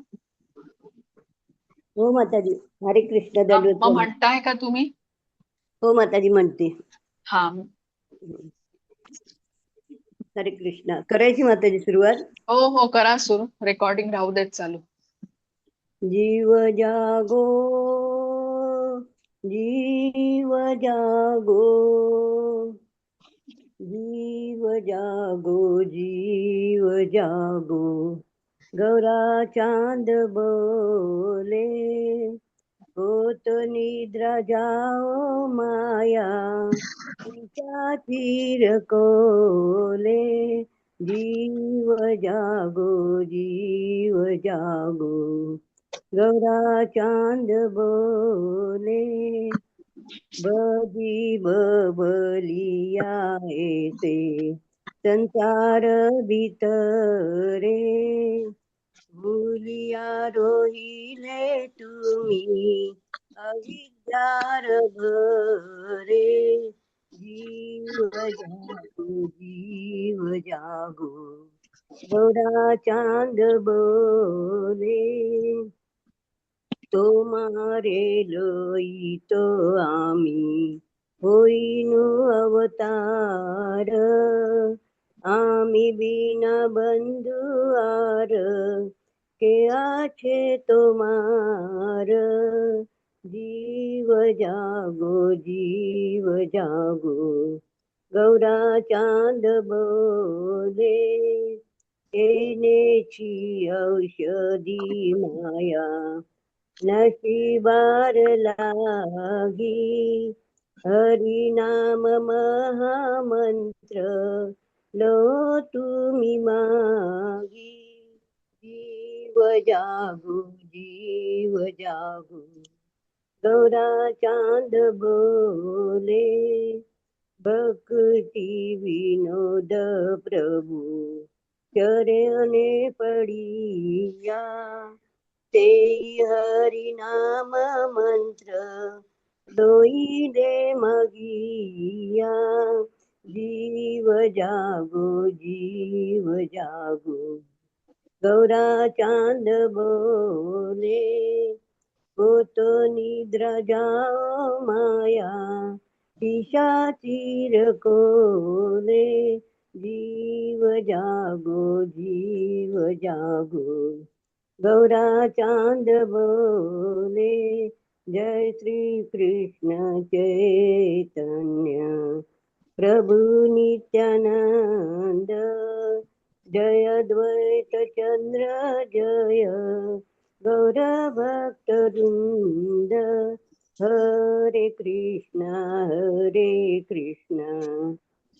हो माताजी. हरे कृष्ण मग दररोज. म्हणताय का तुम्ही? हो माताजी म्हणते. हा. हरे कृष्ण. करायची माताजी सुरुवात? हो हो करा सुरू. रेकॉर्डिंग राहू देत चालू. जीव जागो, जीव जागो, जीव जागो, जीव जागो, गौरा चांद बोले, होत निद्रा जाओ माया, तुमच्या तीर कोले, जीव जागो, जीव जागो, गौरा चांद बोले, बदी बबलिया ऐसे संसार भीतरे, भूलिया रोहिले तुम्ही अविद्यार भरे, जीव जागो, जीव जागो, गौरा चांद बोले, तो मारे लोई तो आम्ही होईनु अवतार, आम्ही बिना बंधुआर के आछे तो मार, जीव जागो, जीव जागो, गौरा चांद बोले, येनेची औषधी माया नशिबार लागी, हरिनाम महामंत्र लो तुम्ही मागी, जीव जागो, जीव जागो, गौरा चांद बोले, भक्ति विनोद प्रभु चरणे पडिया, ते हरि नाम मंत्र लोई दे मगिया, जीव जागो, जीव जागो, गौरा चांद बोले, होतो निद्रा जाओ माया, पिशाचीर कोले, जीव जागो, जीव जागो, गौरा चांद बोले, जय श्री कृष्ण चैतन्य प्रभु नित्यानंद, जय द्वैत चंद्र जय गौर भक्त वृंद, हरे कृष्ण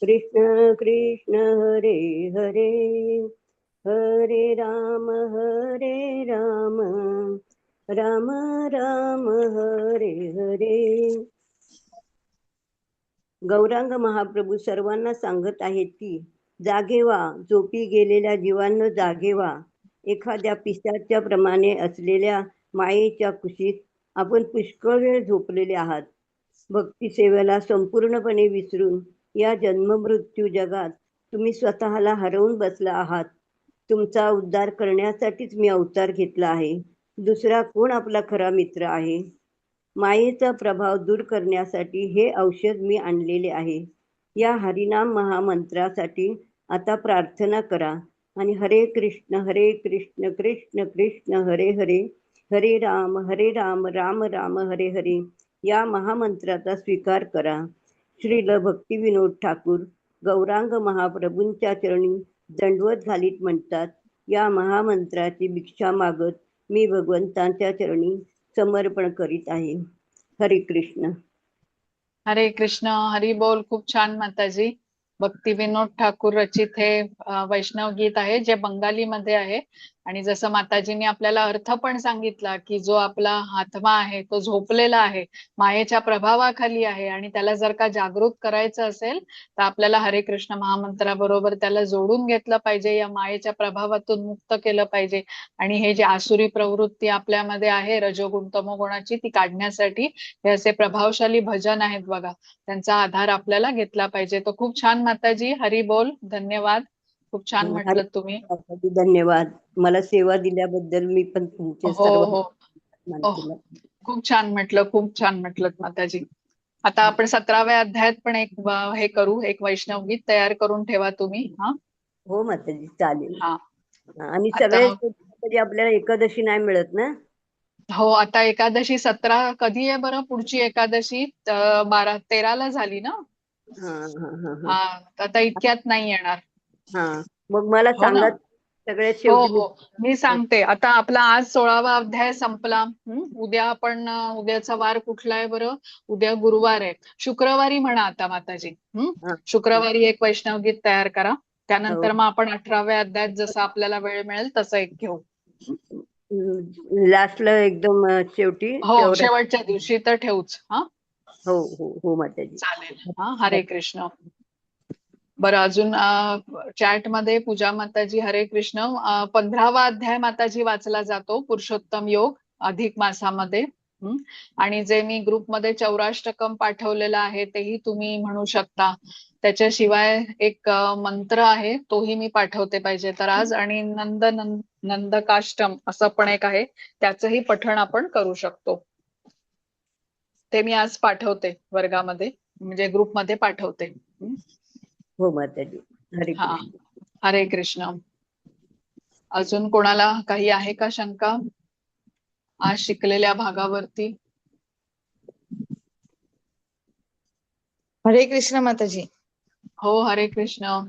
कृष्ण कृष्ण हरे हरे, हरे राम राम राम हरे हरे. गौरांग महाप्रभू सर्वांना सांगत आहेत की जागे व्हा, झोपी गेलेल्या जीवांनो जागे व्हा. एखाद्या पिशाच्या प्रमाणे असलेल्या मायेच्या कुशीत आपण पुष्कळ वेळ झोपलेले आहात. भक्ती सेवेला संपूर्णपणे विसरून या जन्ममृत्यू जगात तुम्ही स्वतःला हरवून बसला आहात. तुमचा उद्धार करण्यासाठीच मी अवतार घेतला आहे. दुसरा कोण आपला खरा मित्र आहे? मायेचा प्रभाव दूर करण्यासाठी हे औषध मी आणलेले आहे. या हरिनाम महामंत्रासाठी आता प्रार्थना करा आणि हरे कृष्ण कृष्ण कृष्ण हरे हरे, हरे राम राम राम हरे हरे, या महामंत्राचा स्वीकार करा. श्रील भक्तिविनोद ठाकूर गौरांग महाप्रभूंच्या चरणी दंडवत घालीत म्हणतात, या महामंत्राची भिक्षा मागत मी भगवंतांच्या चरणी समर्पण करीत आहे. हरे कृष्ण. हरे कृष्ण. हरी बोल. खूप छान माताजी. भक्ती विनोद ठाकूर रचित हे वैष्णव गीत आहे, जे बंगालीमध्ये आहे. आणि जसं माताजींनी आपल्याला अर्थ पण सांगितला की जो आपला आत्मा आहे तो झोपलेला आहे, मायेच्या प्रभावाखाली आहे, आणि त्याला जर का जागृत करायचं असेल तर आपल्याला हरे कृष्ण महामंत्राबरोबर त्याला जोडून घेतलं पाहिजे, या मायेच्या प्रभावातून मुक्त केलं पाहिजे. आणि हे जे आसुरी प्रवृत्ती आपल्यामध्ये आहे रजोगुण तमोगुणाची, ती काढण्यासाठी हे असे प्रभावशाली भजन आहेत बघा, त्यांचा आधार आपल्याला घेतला पाहिजे. तो खूप छान माताजी. हरी बोल. धन्यवाद. खूप छान हरे म्हटलं तुम्ही. माताजी, धन्यवाद. मला सेवा दिल्याबद्दल मी पण तुमचे हो सर्व हो. ओह, केलं. खूप छान म्हटलं. खूप छान म्हटलं माताजी. आता आपण 17व्या अध्यायात पण एक हे करू, एक वैष्णव गीत तयार करून ठेवा तुम्ही. हा हो माताजी, चालेल. हा. आणि आता सगळे कधी आपल्याला एकादशी नाही मिळत ना. हो, आता एकादशी 17 कधी आहे बरं? पुढची एकादशी 12-13 झाली ना? हा हा हा हा हा, आता इतक्यात नाही येणार. हा. मग मला हो ना. सांगा, सगळ्यात हो शेवटी मी. हो, मी सांगते. आता आपला आज 16वा अध्याय संपला. उद्या आपण उद्याचा वार कुठला आहे बरं? उद्या गुरुवार आहे. शुक्रवारी म्हणा आता माताजी. हा, शुक्रवारी एक वैष्णव गीत तयार करा. हो. त्यानंतर मग आपण 18व्या अध्यायात जसं आपल्याला वेळ मिळेल तसं एक घेऊ. लास्टला एकदम शेवटी हो, तेवढं. शेवटच्या दिवशी तर ठेवूच. हा, हो हो हो माताजी. चालेल. हा, हरे कृष्ण. बरं, अजून चॅट मध्ये पूजा माताजी हरे कृष्ण. 15वा अध्याय माताजी वाचला जातो, पुरुषोत्तम योग अधिक मासामध्ये. आणि जे मी ग्रुपमध्ये चौराष्टकम पाठवलेला आहे तेही तुम्ही म्हणू शकता. त्याच्याशिवाय एक मंत्र आहे, तोही मी पाठवते पाहिजे तर आज. आणि नंदकाष्टम असं पण एक आहे, त्याचंही पठण आपण करू शकतो. ते मी आज पाठवते वर्गामध्ये, म्हणजे ग्रुपमध्ये पाठवते. हो माताजी. हरे हा, कृष्ण. हरे कृष्ण. अजून कोणाला काही आहे का शंका आज शिकलेल्या भागावरती? हरे कृष्ण माताजी. हो, हरे कृष्ण.